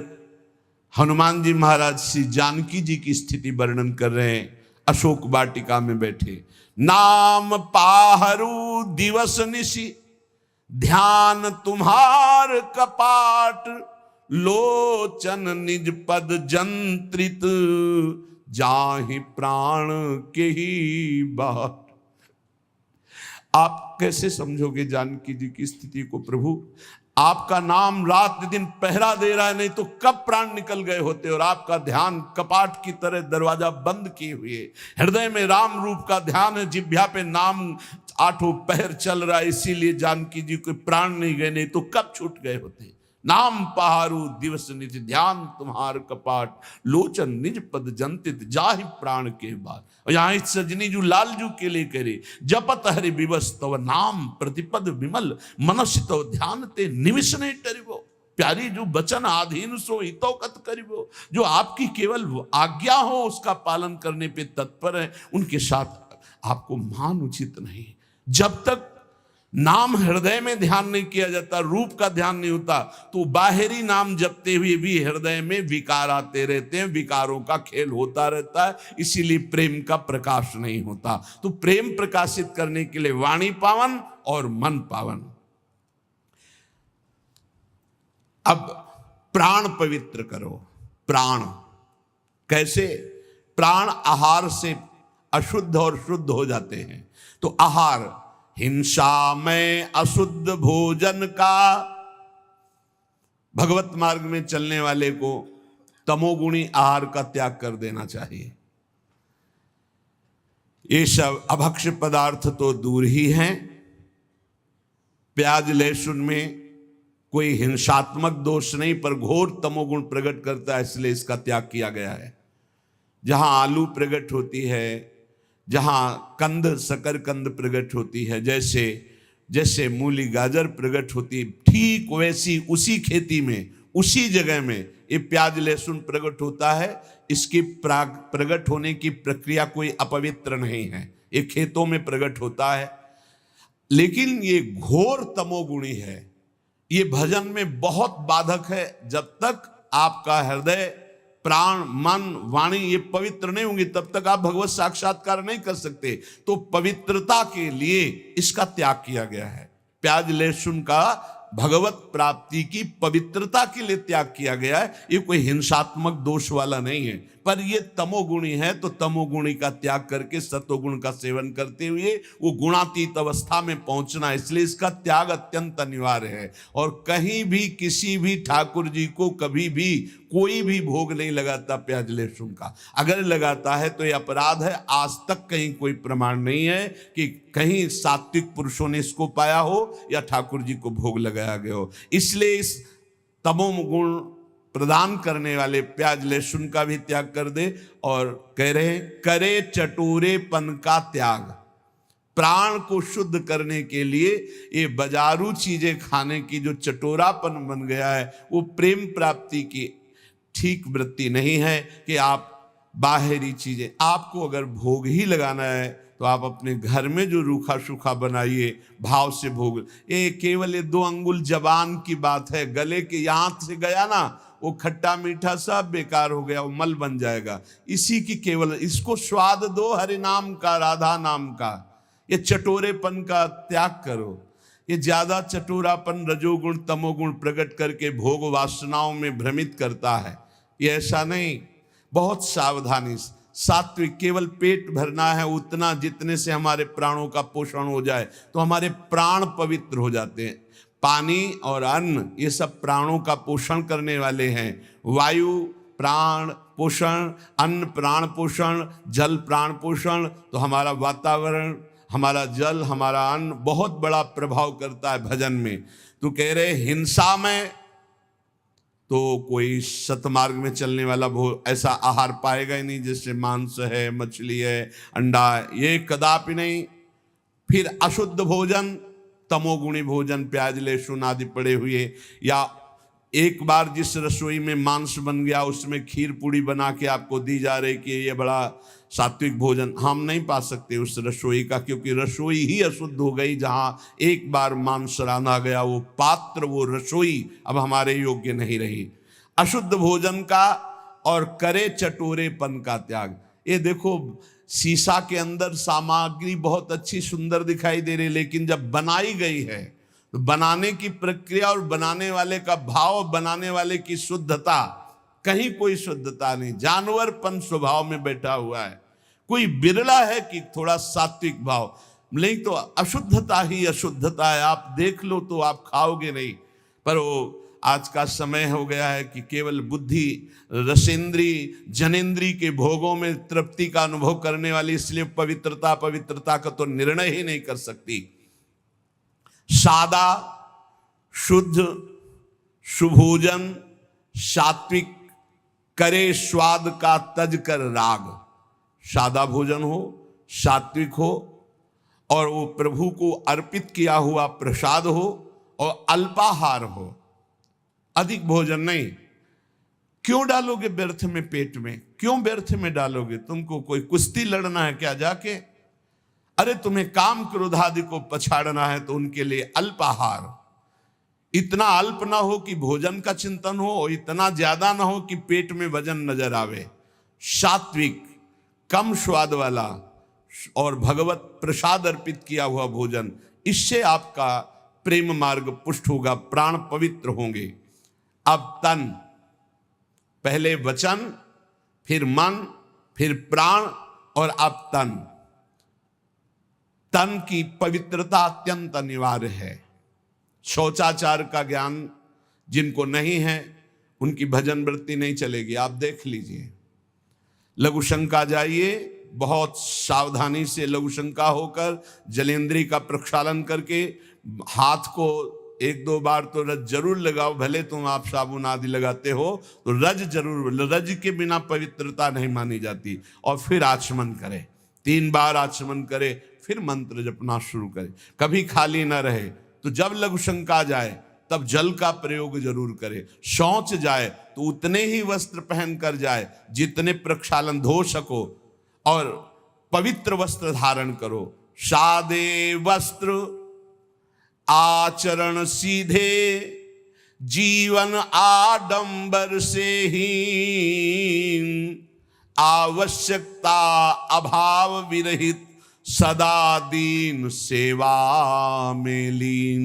हनुमान जी महाराज श्री जानकी जी की स्थिति वर्णन कर रहे हैं। अशोक वाटिका में बैठे, नाम पाहरू दिवस निशि, ध्यान तुम्हार कपाट, लोचन निज पद जंत्रित, जाहि प्राण के ही बाट। आप कैसे समझोगे जानकी जी की स्थिति को प्रभु? आपका नाम रात दिन पहरा दे रहा है, नहीं तो कब प्राण निकल गए होते। और आपका ध्यान कपाट की तरह दरवाजा बंद किए हुए, हृदय में राम रूप का ध्यान है, जिह्वा पे नाम 8 पहर चल रहा है, इसीलिए जानकी जी को प्राण नहीं गए, नहीं तो कब छूट गए होते। नाम पहारू दिवस निधि, ध्यान तुम्हार कपाट, लोचन निज पद जंतित, जाहि प्राण के बाद। और यहाँ इस सजनी जो लालजू के लिए करे, जपत हरि विवश तव नाम प्रतिपद विमल, मनसि तव ध्यान ते निमिष नहीं टरिबो। प्यारी जो बचन आधीन सो हितो कत करिबो, जो आपकी केवल आज्ञा हो उसका पालन करने पे तत्पर है, उनके साथ आपको मान उचित नहीं। जब तक नाम हृदय में ध्यान नहीं किया जाता, रूप का ध्यान नहीं होता, तो बाहरी नाम जपते हुए भी हृदय में विकार आते रहते हैं, विकारों का खेल होता रहता है, इसीलिए प्रेम का प्रकाश नहीं होता। तो प्रेम प्रकाशित करने के लिए वाणी पावन और मन पावन। अब प्राण पवित्र करो। प्राण कैसे? प्राण आहार से अशुद्ध और शुद्ध हो जाते हैं। तो आहार, हिंसा में अशुद्ध भोजन का, भगवत मार्ग में चलने वाले को तमोगुणी आहार का त्याग कर देना चाहिए। ये सब अभक्ष्य पदार्थ तो दूर ही हैं। प्याज लहसुन में कोई हिंसात्मक दोष नहीं, पर घोर तमोगुण प्रकट करता है, इसलिए इसका त्याग किया गया है। जहां आलू प्रकट होती है, जहां कंद शकरकंद प्रकट होती है, जैसे जैसे मूली गाजर प्रकट होती, ठीक वैसी उसी खेती में, उसी जगह में ये प्याज लहसुन प्रकट होता है। इसकी प्रकट होने की प्रक्रिया कोई अपवित्र नहीं है, ये खेतों में प्रकट होता है। लेकिन ये घोर तमोगुणी है, ये भजन में बहुत बाधक है। जब तक आपका हृदय, प्राण, मन, वाणी ये पवित्र नहीं होंगी, तब तक आप भगवत साक्षात्कार नहीं कर सकते। तो पवित्रता के लिए इसका त्याग किया गया है। प्याज लहसुन का भगवत प्राप्ति की पवित्रता के लिए त्याग किया गया है। ये कोई हिंसात्मक दोष वाला नहीं है, पर ये तमोगुणी है, तो तमोगुणी का त्याग करके सत्वगुण का सेवन करते हुए वो गुणातीत अवस्था में पहुंचना, इसलिए इसका त्याग अत्यंत अनिवार्य है। और कहीं भी किसी भी ठाकुर जी को कभी भी कोई भी भोग नहीं लगाता प्याज लहसुन का। अगर लगाता है तो ये अपराध है। आज तक कहीं कोई प्रमाण नहीं है कि कहीं सात्विक पुरुषों ने इसको पाया हो या ठाकुर जी को भोग लगाया गया हो। इसलिए इस तमोगुण प्रदान करने वाले प्याज लहसुन का भी त्याग कर दे। और कह रहे हैं, करे चटोरेपन का त्याग। प्राण को शुद्ध करने के लिए ये बाजारू चीजें खाने की जो चटोरापन बन गया है, वो प्रेम प्राप्ति की ठीक वृत्ति नहीं है। कि आप बाहरी चीजें, आपको अगर भोग ही लगाना है तो आप अपने घर में जो रूखा सूखा बनाइए, भाव से भोग। ये केवल ये 2 अंगुल जबान की बात है, गले के यहाँ से गया ना, वो खट्टा मीठा सब बेकार हो गया, वो मल बन जाएगा। इसी की केवल, इसको स्वाद दो हरि नाम का, राधा नाम का। ये चटोरेपन का त्याग करो। ये ज्यादा चटोरापन रजोगुण तमोगुण प्रकट करके भोग वासनाओं में भ्रमित करता है। ये ऐसा नहीं, बहुत सावधानी। सात्विक केवल पेट भरना है उतना, जितने से हमारे प्राणों का पोषण हो जाए तो हमारे प्राण पवित्र हो जाते हैं। पानी और अन्न ये सब प्राणों का पोषण करने वाले हैं। वायु प्राण पोषण, अन्न प्राण पोषण, जल प्राण पोषण। तो हमारा वातावरण, हमारा जल, हमारा अन्न बहुत बड़ा प्रभाव करता है भजन में। तो कह रहे हिंसा में तो कोई सतमार्ग में चलने वाला ऐसा आहार पाएगा ही नहीं, जैसे मांस है, मछली है, अंडा है, ये कदापि नहीं। फिर अशुद्ध भोजन, तमोगुणी भोजन, प्याज लहसुन आदि पड़े हुए, या एक बार जिस रसोई में मांस बन गया उसमें खीर पूड़ी बना के आपको दी जा रही कि ये बड़ा सात्विक भोजन, हम नहीं पा सकते उस रसोई का, क्योंकि रसोई ही अशुद्ध हो गई। जहाँ एक बार मांस रांधा गया, वो पात्र, वो रसोई अब हमारे योग्य नहीं रही। अशुद्ध भोजन का और करे चटोरेपन का त्याग। ये देखो, शीशा के अंदर सामग्री बहुत अच्छी सुंदर दिखाई दे रही, लेकिन जब बनाई गई है तो बनाने की प्रक्रिया और बनाने वाले का भाव, बनाने वाले की शुद्धता, कहीं कोई शुद्धता नहीं, जानवरपन स्वभाव में बैठा हुआ है। कोई बिरला है कि थोड़ा सात्विक भाव, नहीं तो अशुद्धता ही अशुद्धता है। आप देख लो तो आप खाओगे नहीं। पर वो आज का समय हो गया है कि केवल बुद्धि, रसेंद्री, जनेंद्री के भोगों में तृप्ति का अनुभव करने वाली, इसलिए पवित्रता का तो निर्णय ही नहीं कर सकती। सादा शुद्ध सुभोजन सात्विक करे, स्वाद का तज कर राग। सादा भोजन हो, सात्विक हो, और वो प्रभु को अर्पित किया हुआ प्रसाद हो, और अल्पाहार हो, अधिक भोजन नहीं। क्यों डालोगे व्यर्थ में पेट में? क्यों व्यर्थ में डालोगे? तुमको कोई कुश्ती लड़ना है क्या जाके? अरे तुम्हें काम क्रोध आदि को पछाड़ना है तो उनके लिए अल्पाहार, इतना अल्प ना हो कि भोजन का चिंतन हो और इतना ज्यादा ना हो कि पेट में वजन नजर आवे। सात्विक, कम स्वाद वाला और भगवत प्रसाद अर्पित किया हुआ भोजन, इससे आपका प्रेम मार्ग पुष्ट होगा, प्राण पवित्र होंगे। अब तन, पहले वचन, फिर मन, फिर प्राण और अब तन। तन की पवित्रता अत्यंत अनिवार्य है। शौचाचार का ज्ञान जिनको नहीं है उनकी भजन वृत्ति नहीं चलेगी। आप देख लीजिए, लघु शंका जाइए, बहुत सावधानी से लघु शंका होकर जलेंद्री का प्रक्षालन करके हाथ को एक दो बार तो रज जरूर लगाओ, भले तुम आप साबुन आदि लगाते हो तो रज जरूर, रज के बिना पवित्रता नहीं मानी जाती। और फिर आचमन करे, 3 बार आचमन करे, फिर मंत्र जपना शुरू करे, कभी खाली ना रहे। तो जब लघु शंका जाए तब जल का प्रयोग जरूर करे। शौच जाए तो उतने ही वस्त्र पहन कर जाए जितने प्रक्षालन धो सको, और पवित्र वस्त्र धारण करो। सादे वस्त्र आचरण सीधे, जीवन आडंबर से ही, आवश्यकता अभाव विरहित, सदा दीन सेवा में लीन।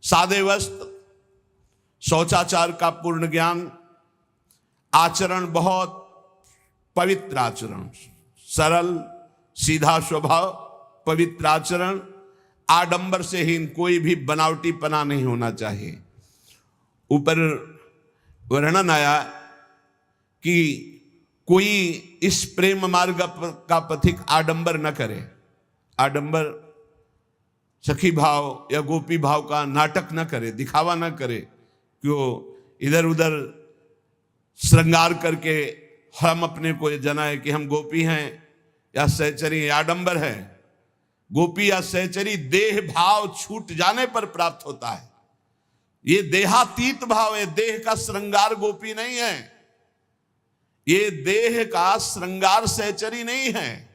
सादे वस्त्र, शौचाचार का पूर्ण ज्ञान, आचरण बहुत पवित्र आचरण, सरल सीधा स्वभाव, पवित्र आचरण, आडंबर से हीन, कोई भी बनावटी पना नहीं होना चाहिए। ऊपर वर्णन आया कि कोई इस प्रेम मार्ग का पथिक आडंबर न करे। आडंबर सखी भाव या गोपी भाव का नाटक न करे, दिखावा न करे, क्यों इधर उधर श्रृंगार करके हम अपने को जनाए कि हम गोपी हैं या सहचरी। आडंबर है। गोपी या सहचरी देह भाव छूट जाने पर प्राप्त होता है। ये देहातीत भाव है, देह का श्रृंगार गोपी नहीं है, ये देह का श्रृंगार सहचरी नहीं है।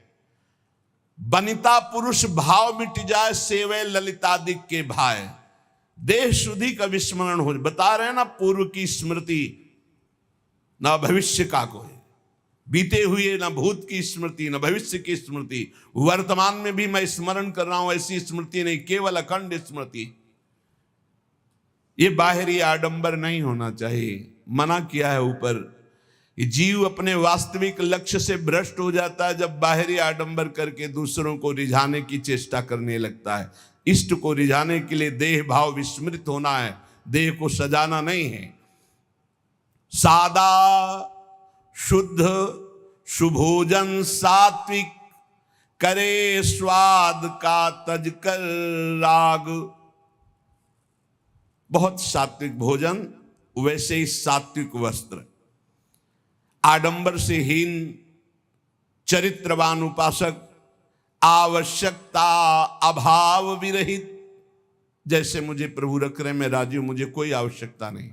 बनिता पुरुष भाव मिट जाए, सेवे ललितादिक के भाई, देह शुद्धि का विस्मरण हो। बता रहे हैं ना, पूर्व की स्मृति ना भविष्य का कोई, बीते हुए ना भूत की स्मृति ना भविष्य की स्मृति, वर्तमान में भी मैं स्मरण कर रहा हूं, ऐसी स्मृति नहीं, केवल अखंड स्मृति। ये बाहरी आडंबर नहीं होना चाहिए। मना किया है ऊपर, जीव अपने वास्तविक लक्ष्य से भ्रष्ट हो जाता है जब बाहरी आडंबर करके दूसरों को रिझाने की चेष्टा करने लगता है। इष्ट को रिझाने के लिए देह भाव विस्मृत होना है, देह को सजाना नहीं है। सादा शुद्ध सुभोजन सात्विक, करे स्वाद का तज कर राग। बहुत सात्विक भोजन, वैसे ही सात्विक वस्त्र। आडंबर से हीन चरित्रवान उपासक, आवश्यकता अभाव विरहित। जैसे मुझे प्रभु रख रहे, मैं राजी हूं, मुझे कोई आवश्यकता नहीं,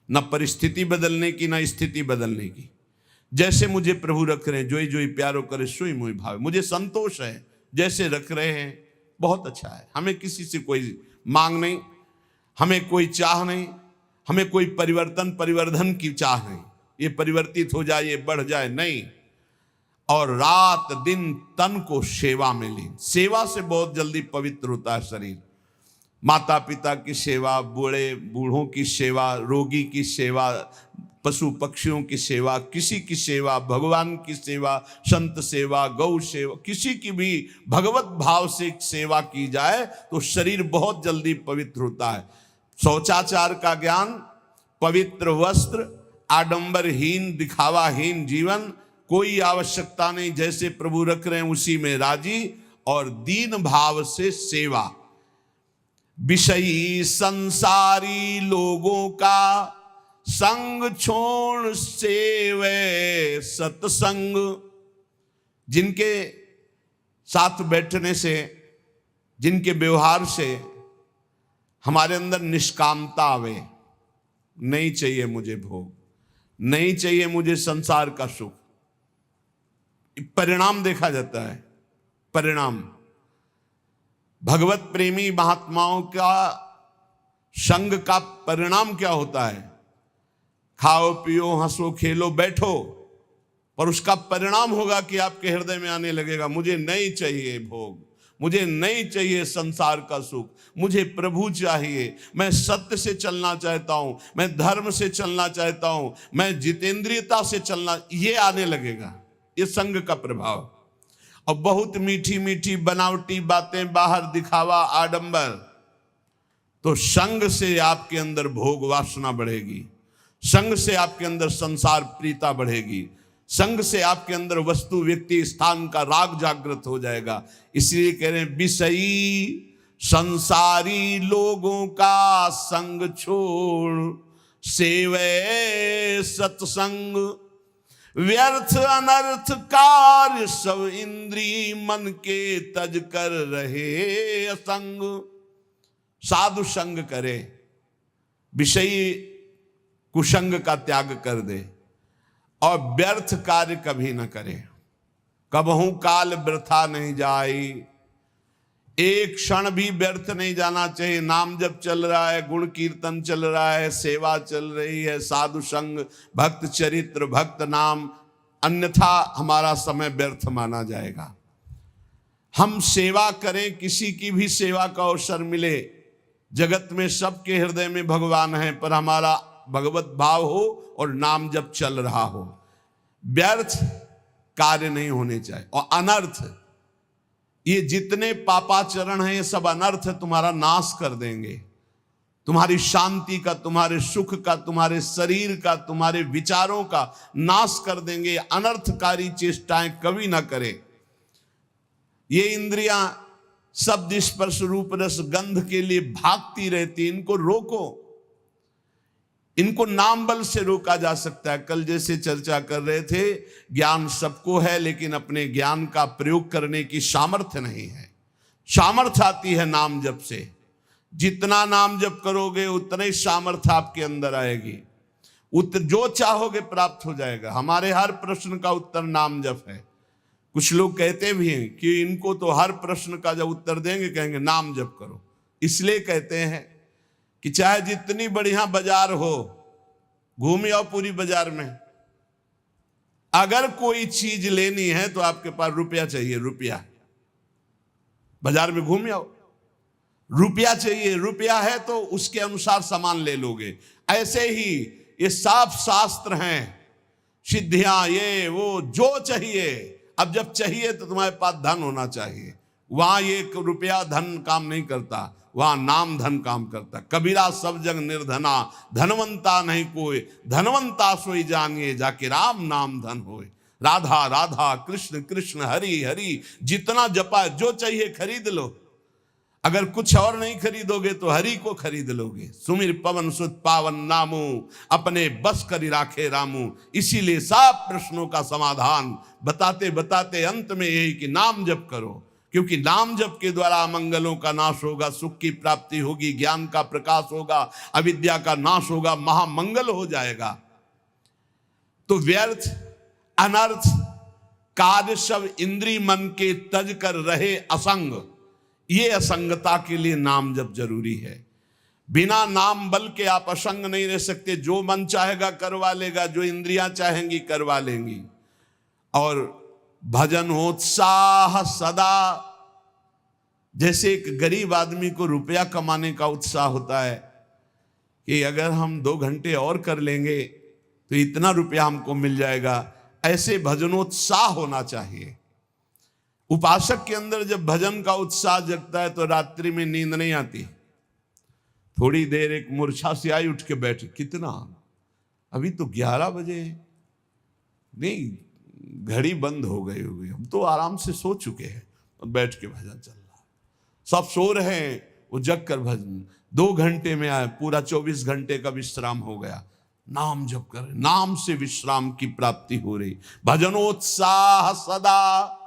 न परिस्थिति बदलने की न स्थिति बदलने की। जैसे मुझे प्रभु रख रहे हैं, जोई जोई प्यारो करे सोई मोई भावे, मुझे संतोष है जैसे रख रहे हैं, बहुत अच्छा है। हमें किसी से कोई मांग नहीं, हमें कोई चाह नहीं, हमें कोई परिवर्धन की चाह नहीं, ये परिवर्तित हो जाए, ये बढ़ जाए, नहीं। और रात दिन तन को सेवा में लीन। सेवा से बहुत जल्दी पवित्र होता है शरीर। माता पिता की सेवा, बूढ़ों की सेवा, रोगी की सेवा, पशु पक्षियों की सेवा, किसी की सेवा, भगवान की सेवा, संत सेवा, गौ सेवा, किसी की भी भगवत भाव से सेवा की जाए तो शरीर बहुत जल्दी पवित्र होता है। शौचाचार का ज्ञान, पवित्र वस्त्र, आडंबरहीन दिखावाहीन जीवन, कोई आवश्यकता नहीं, जैसे प्रभु रख रहे हैं उसी में राजी, और दीन भाव से सेवा। विषयी संसारी लोगों का संग छोड़ सेवे सत्संग। जिनके साथ बैठने से, जिनके व्यवहार से हमारे अंदर निष्कामता आवे, नहीं चाहिए मुझे भोग, नहीं चाहिए मुझे संसार का सुख। परिणाम देखा जाता है, परिणाम भगवत प्रेमी महात्माओं का संग का परिणाम क्या होता है? खाओ पियो हंसो खेलो बैठो, पर उसका परिणाम होगा कि आपके हृदय में आने लगेगा, मुझे नहीं चाहिए भोग, मुझे नहीं चाहिए संसार का सुख, मुझे प्रभु चाहिए, मैं सत्य से चलना चाहता हूं, मैं धर्म से चलना चाहता हूं, मैं जितेंद्रियता से चलना, ये आने लगेगा। ये संग का प्रभाव। और बहुत मीठी मीठी बनावटी बातें, बाहर दिखावा, आडंबर, तो संग से आपके अंदर भोग वासना बढ़ेगी, संग से आपके अंदर संसार प्रीता बढ़ेगी, संग से आपके अंदर वस्तु व्यक्ति स्थान का राग जागृत हो जाएगा। इसलिए कह रहे हैं विषयी संसारी लोगों का संग छोड़, सेवे सत्संग, व्यर्थ अनर्थ कार्य सब इंद्री मन के तज कर रहे असंग। साधु संग करे, विषयी कुसंग का त्याग कर दे और व्यर्थ कार्य कभी न करे। कबहू काल वृथा नहीं जाए, एक क्षण भी व्यर्थ नहीं जाना चाहिए। नाम जब चल रहा है, गुण कीर्तन चल रहा है, सेवा चल रही है, साधु संग, भक्त चरित्र, भक्त नाम, अन्यथा हमारा समय व्यर्थ माना जाएगा। हम सेवा करें, किसी की भी सेवा का अवसर मिले, जगत में सबके हृदय में भगवान है, पर हमारा भगवत भाव हो और नाम जब चल रहा हो, व्यर्थ कार्य नहीं होने चाहिए। और अनर्थ, ये जितने पापाचरण हैं ये सब अनर्थ तुम्हारा नाश कर देंगे, तुम्हारी शांति का, तुम्हारे सुख का, तुम्हारे शरीर का, तुम्हारे विचारों का नाश कर देंगे। अनर्थकारी चेष्टाएं कभी ना करें। ये इंद्रियां शब्द स्पर्श रूप रस गंध के लिए भागती रहती, इनको रोको। इनको नाम बल से रोका जा सकता है। कल जैसे चर्चा कर रहे थे, ज्ञान सबको है, लेकिन अपने ज्ञान का प्रयोग करने की सामर्थ्य नहीं है। सामर्थ्य आती है नाम जप से। जितना नाम जप करोगे उतना ही सामर्थ्य आपके अंदर आएगी, जो चाहोगे प्राप्त हो जाएगा। हमारे हर प्रश्न का उत्तर नाम जप है। कुछ लोग कहते भी हैं कि इनको तो हर प्रश्न का जब उत्तर देंगे कहेंगे नाम जप करो। इसलिए कहते हैं कि चाहे जितनी बढ़िया बाजार हो, घूम आओ पूरी बाजार में, अगर कोई चीज लेनी है तो आपके पास रुपया चाहिए, रुपया। बाजार में घूम आओ, रुपया चाहिए, रुपया है तो उसके अनुसार सामान ले लोगे। ऐसे ही ये साफ शास्त्र हैं, सिद्धियां, ये वो जो चाहिए। अब जब चाहिए तो तुम्हारे पास धन होना चाहिए। वहां ये रुपया धन काम नहीं करता, वहां नाम धन काम करता। कबीरा सब जग निर्धना, धनवंता नहीं कोई, धनवंता सोई जानिए, जाके राम नाम धन होए। राधा राधा कृष्ण कृष्ण हरि हरि, जितना जपा, जो चाहिए खरीद लो। अगर कुछ और नहीं खरीदोगे तो हरि को खरीद लोगे। सुमिर पवन सुत पावन नामू, अपने बस करी राखे रामू। इसीलिए सब प्रश्नों का समाधान बताते बताते अंत में यही कि नाम जप करो, क्योंकि नाम जप के द्वारा अमंगलों का नाश होगा, सुख की प्राप्ति होगी, ज्ञान का प्रकाश होगा, अविद्या का नाश होगा, महामंगल हो जाएगा। तो व्यर्थ अनर्थ कार्य सब इंद्री मन के तज कर रहे असंग, ये असंगता के लिए नाम जप जरूरी है। बिना नाम बल के आप असंग नहीं रह सकते। जो मन चाहेगा करवा लेगा, जो इंद्रियां चाहेंगी करवा लेंगी। और भजन उत्साह सदा, जैसे एक गरीब आदमी को रुपया कमाने का उत्साह होता है कि अगर हम 2 घंटे और कर लेंगे तो इतना रुपया हमको मिल जाएगा, ऐसे भजनोत्साह होना चाहिए। उपासक के अंदर जब भजन का उत्साह जगता है तो रात्रि में नींद नहीं आती। थोड़ी देर एक मूर्छा से आई, उठ के बैठ, कितना, अभी तो 11 बजे, नहीं घड़ी बंद हो गई होगी, हम तो आराम से सो चुके हैं, और बैठ के भजन चल रहा है। सब सो रहे हैं, वो जग कर भजन 2 घंटे में आए, पूरा 24 घंटे का विश्राम हो गया। नाम जप कर, नाम से विश्राम की प्राप्ति हो रही। भजनोत्साह सदा।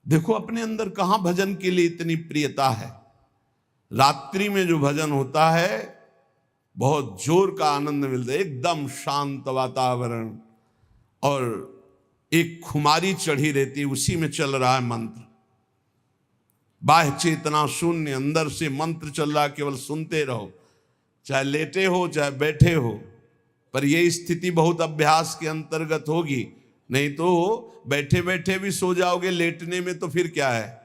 देखो अपने अंदर कहां भजन के लिए इतनी प्रियता है। रात्रि में जो भजन होता है बहुत जोर का आनंद मिलता है, एकदम शांत वातावरण, और एक खुमारी चढ़ी रहती, उसी में चल रहा है मंत्र। बाह्य चेतना शून्य, अंदर से मंत्र चल रहा, केवल सुनते रहो, चाहे लेटे हो चाहे बैठे हो। पर यह स्थिति बहुत अभ्यास के अंतर्गत होगी, नहीं तो बैठे बैठे भी सो जाओगे, लेटने में तो फिर क्या है।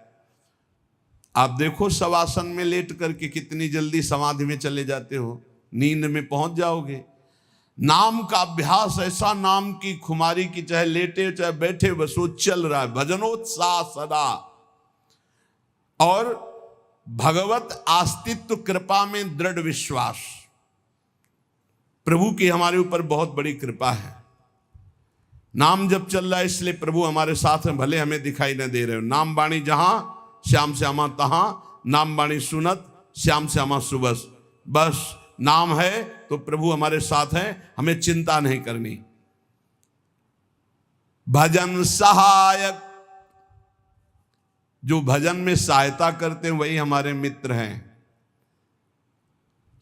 आप देखो शवासन में लेट करके कितनी जल्दी समाधि में चले जाते हो, नींद में पहुंच जाओगे। नाम का अभ्यास ऐसा, नाम की खुमारी की, चाहे लेटे चाहे बैठे, बस वो चल रहा है, भजनोत्साह सदा। और भगवत अस्तित्व कृपा में दृढ़ विश्वास, प्रभु की हमारे ऊपर बहुत बड़ी कृपा है। नाम जब चल रहा है इसलिए प्रभु हमारे साथ हैं, भले हमें दिखाई न दे रहे हो। नाम बाणी जहां श्याम श्यामा तहां, नाम बाणी सुनत श्याम श्यामा सुबस। बस नाम है तो प्रभु हमारे साथ हैं, हमें चिंता नहीं करनी। भजन सहायक, जो भजन में सहायता करते हैं वही हमारे मित्र हैं।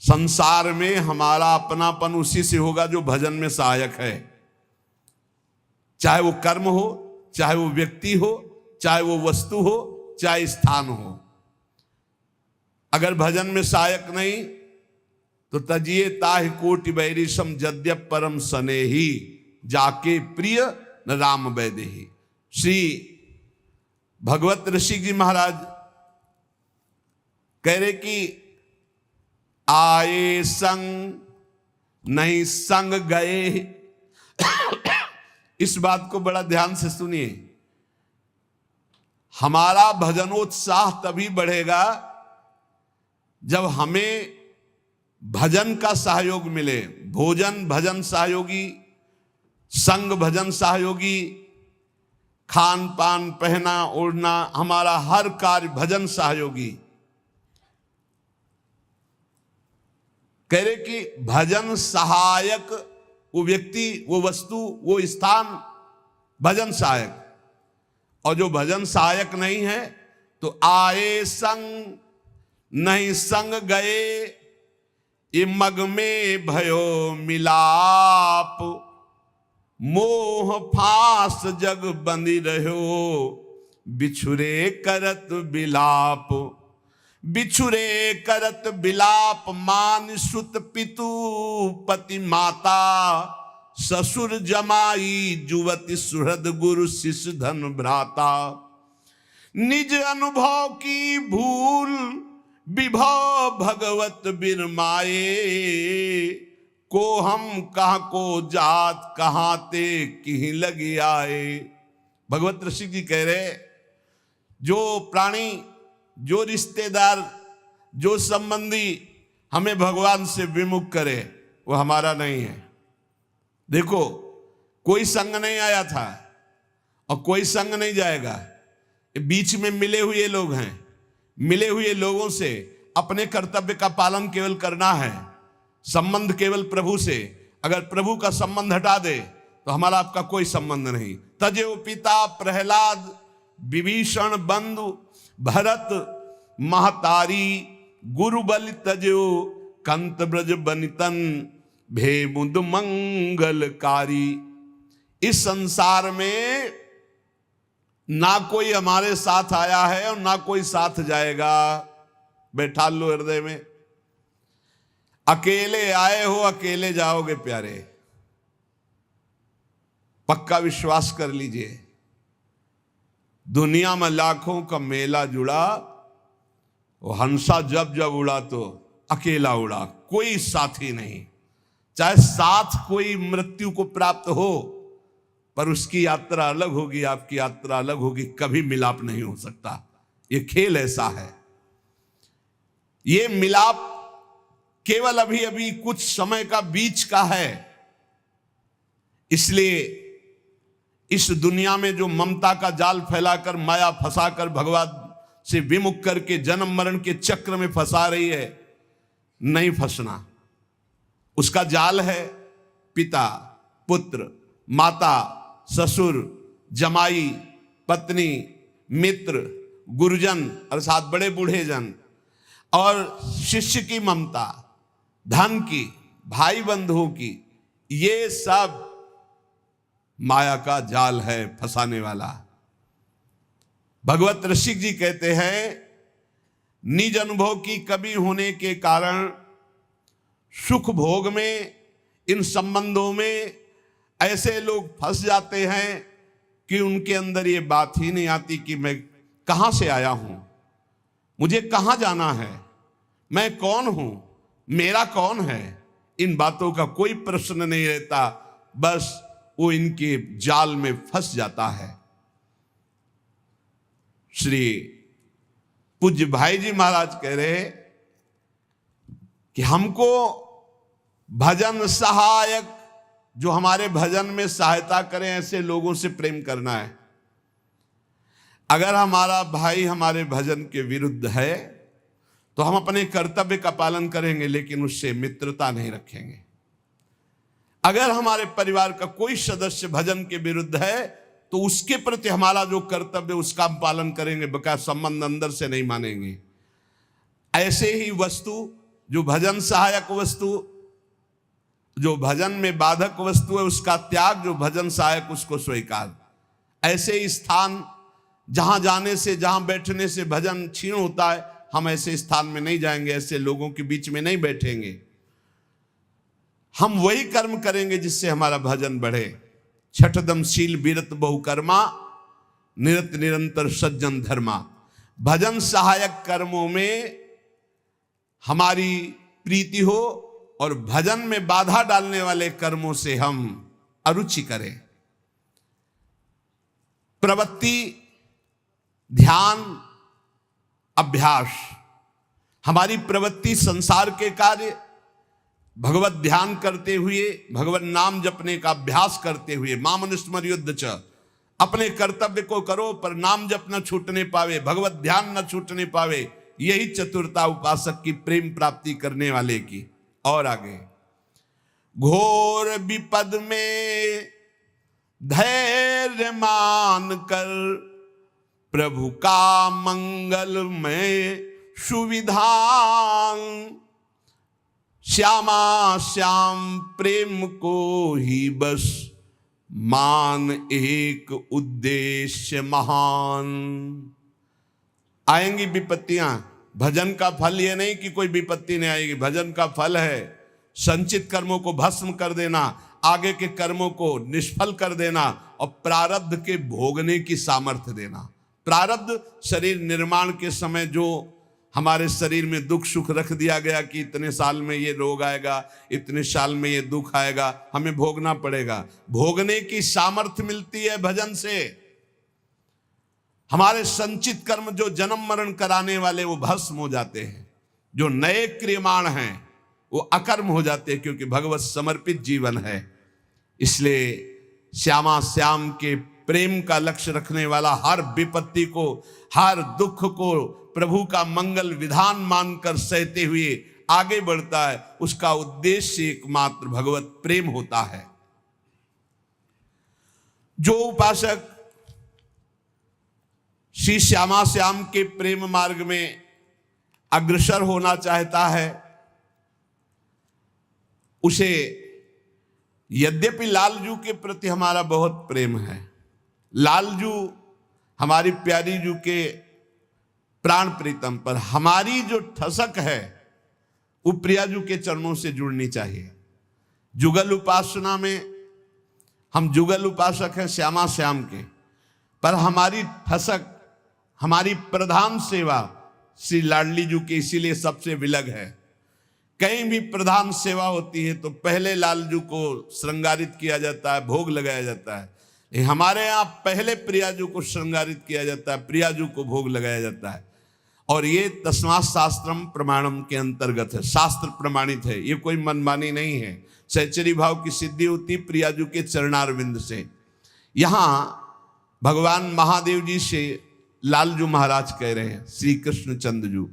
संसार में हमारा अपनापन उसी से होगा जो भजन में सहायक है, चाहे वो कर्म हो, चाहे वो व्यक्ति हो, चाहे वो वस्तु हो, चाहे स्थान हो। अगर भजन में सहायक नहीं तो तजिए ताहि कोटि बैरिसम यद्यप परम सनेही, जाके प्रिय न राम वैदेही। श्री भगवत ऋषि जी महाराज कह रहे कि आए संग नहीं संग गए। इस बात को बड़ा ध्यान से सुनिए। हमारा भजनोत्साह तभी बढ़ेगा जब हमें भजन का सहयोग मिले। भोजन भजन सहयोगी, संग भजन सहयोगी, खान पान पहना ओढ़ना, हमारा हर कार्य भजन सहयोगी। कह रहे कि भजन सहायक वो व्यक्ति, वो वस्तु, वो स्थान भजन सहायक। और जो भजन सहायक नहीं है तो आए संग नहीं संग गए, ये मग में भयो मिलाप, मोह फास जग बंदी रहो, बिछुरे करत बिलाप। बिछुरे करत बिलाप, मान सुत पितु पति माता, ससुर जमाई जुवति सुहृद गुरु शिष्य धन भ्राता। निज अनुभव की भूल विभव भगवत बिरमाए, को हम कहाँ को जात कहाँ ते कहीं लगी आए। भगवत ऋषि जी कह रहे, जो प्राणी, जो रिश्तेदार, जो संबंधी हमें भगवान से विमुख करे वो हमारा नहीं है। देखो, कोई संग नहीं आया था और कोई संग नहीं जाएगा, बीच में मिले हुए लोग हैं। मिले हुए लोगों से अपने कर्तव्य का पालन केवल करना है, संबंध केवल प्रभु से। अगर प्रभु का संबंध हटा दे तो हमारा आपका कोई संबंध नहीं। तजेव पिता प्रहलाद, विभीषण बंधु भरत महतारी, गुरु बलि तजेव कंत ब्रज बनितन, भेमुद मंगलकारी। इस संसार में ना कोई हमारे साथ आया है और ना कोई साथ जाएगा। बैठा लो हृदय में, अकेले आए हो अकेले जाओगे प्यारे, पक्का विश्वास कर लीजिए। दुनिया में लाखों का मेला जुड़ा, वो हंसा जब जब उड़ा तो अकेला उड़ा, कोई साथी नहीं। चाहे साथ कोई मृत्यु को प्राप्त हो, पर उसकी यात्रा अलग होगी, आपकी यात्रा अलग होगी, कभी मिलाप नहीं हो सकता। ये खेल ऐसा है। ये मिलाप केवल अभी अभी कुछ समय का बीच का है। इसलिए इस दुनिया में जो ममता का जाल फैलाकर, माया फंसाकर, भगवान से विमुख करके जन्म मरण के चक्र में फंसा रही है, नहीं फंसना। उसका जाल है पिता, पुत्र, माता, ससुर, जमाई, पत्नी, मित्र, गुरुजन अर्थात बड़े बूढ़े जन, और शिष्य की ममता, धन की, भाई बंधुओं की। ये सब माया का जाल है, फंसाने वाला। भगवत ऋषि जी कहते हैं निज अनुभव की कमी होने के कारण सुख भोग में, इन संबंधों में ऐसे लोग फंस जाते हैं कि उनके अंदर ये बात ही नहीं आती कि मैं कहाँ से आया हूँ, मुझे कहाँ जाना है, मैं कौन हूँ, मेरा कौन है। इन बातों का कोई प्रश्न नहीं रहता, बस वो इनके जाल में फंस जाता है। श्री पूज्य भाई जी महाराज कह रहे कि हमको भजन सहायक, जो हमारे भजन में सहायता करें, ऐसे लोगों से प्रेम करना है। अगर हमारा भाई हमारे भजन के विरुद्ध है तो हम अपने कर्तव्य का पालन करेंगे, लेकिन उससे मित्रता नहीं रखेंगे। अगर हमारे परिवार का कोई सदस्य भजन के विरुद्ध है तो उसके प्रति हमारा जो कर्तव्य उसका हम पालन करेंगे, बकाया संबंध अंदर से नहीं मानेंगे। ऐसे ही वस्तु, जो भजन सहायक वस्तु, जो भजन में बाधक वस्तु है उसका त्याग, जो भजन सहायक उसको स्वीकार। ऐसे ही स्थान जहां जाने से, जहां बैठने से भजन क्षीण होता है, हम ऐसे स्थान में नहीं जाएंगे, ऐसे लोगों के बीच में नहीं बैठेंगे। हम वही कर्म करेंगे जिससे हमारा भजन बढ़े। छठदम शील बीरत बहुकर्मा, निरत निरंतर सज्जन धर्मा। भजन सहायक कर्मों में हमारी प्रीति हो और भजन में बाधा डालने वाले कर्मों से हम अरुचि करें। प्रवृत्ति, ध्यान, अभ्यास। हमारी प्रवृत्ति संसार के कार्य, भगवत ध्यान करते हुए, भगवत नाम जपने का अभ्यास करते हुए, मामनुस्मर युद्ध च, अपने कर्तव्य को करो पर नाम जप न छूटने पावे, भगवत ध्यान न छूटने पावे। यही चतुरता उपासक की, प्रेम प्राप्ति करने वाले की। और आगे, घोर विपद में धैर्य मान कर प्रभु का मंगल में सुविधान। श्यामा श्याम प्रेम को ही बस मान, एक उद्देश्य महान। आएंगी विपत्तियां, भजन का फल ये नहीं कि कोई विपत्ति नहीं आएगी। भजन का फल है संचित कर्मों को भस्म कर देना, आगे के कर्मों को निष्फल कर देना और प्रारब्ध के भोगने की सामर्थ्य देना। प्रारब्ध शरीर निर्माण के समय जो हमारे शरीर में दुख सुख रख दिया गया कि इतने साल में ये रोग आएगा, इतने साल में ये दुख आएगा, हमें भोगना पड़ेगा। भोगने की सामर्थ्य मिलती है भजन से। हमारे संचित कर्म जो जन्म मरण कराने वाले वो भस्म हो जाते हैं, जो नए क्रियमाण हैं वो अकर्म हो जाते हैं, क्योंकि भगवत समर्पित जीवन है। इसलिए श्यामा श्याम के प्रेम का लक्ष्य रखने वाला हर विपत्ति को, हर दुख को प्रभु का मंगल विधान मानकर सहते हुए आगे बढ़ता है। उसका उद्देश्य एकमात्र भगवत प्रेम होता है। जो उपासक श्री श्यामा श्याम के प्रेम मार्ग में अग्रसर होना चाहता है, उसे यद्यपि लालजू के प्रति हमारा बहुत प्रेम है, लालजू हमारी प्यारी जू के प्राण प्रीतम, पर हमारी जो ठसक है वो प्रियाजू के चरणों से जुड़नी चाहिए। जुगल उपासना में हम जुगल उपासक हैं श्यामा श्याम के, पर हमारी ठसक, हमारी प्रधान सेवा श्री लाडली जू के इसीलिए सबसे विलग है। कहीं भी प्रधान सेवा होती है तो पहले लालजू को श्रृंगारित किया जाता है, भोग लगाया जाता है। हमारे यहाँ पहले प्रियाजू को श्रृंगारित किया जाता है, प्रियाजू को भोग लगाया जाता है। और ये तस्मात् शास्त्रम प्रमाणम के अंतर्गत है, शास्त्र प्रमाणित है, ये कोई मनमानी नहीं है। सहचरी भाव की सिद्धि होती प्रियाजू के चरणारविंद से। यहाँ भगवान महादेव जी से लालजू महाराज कह रहे हैं, श्री कृष्ण चंद्र जू,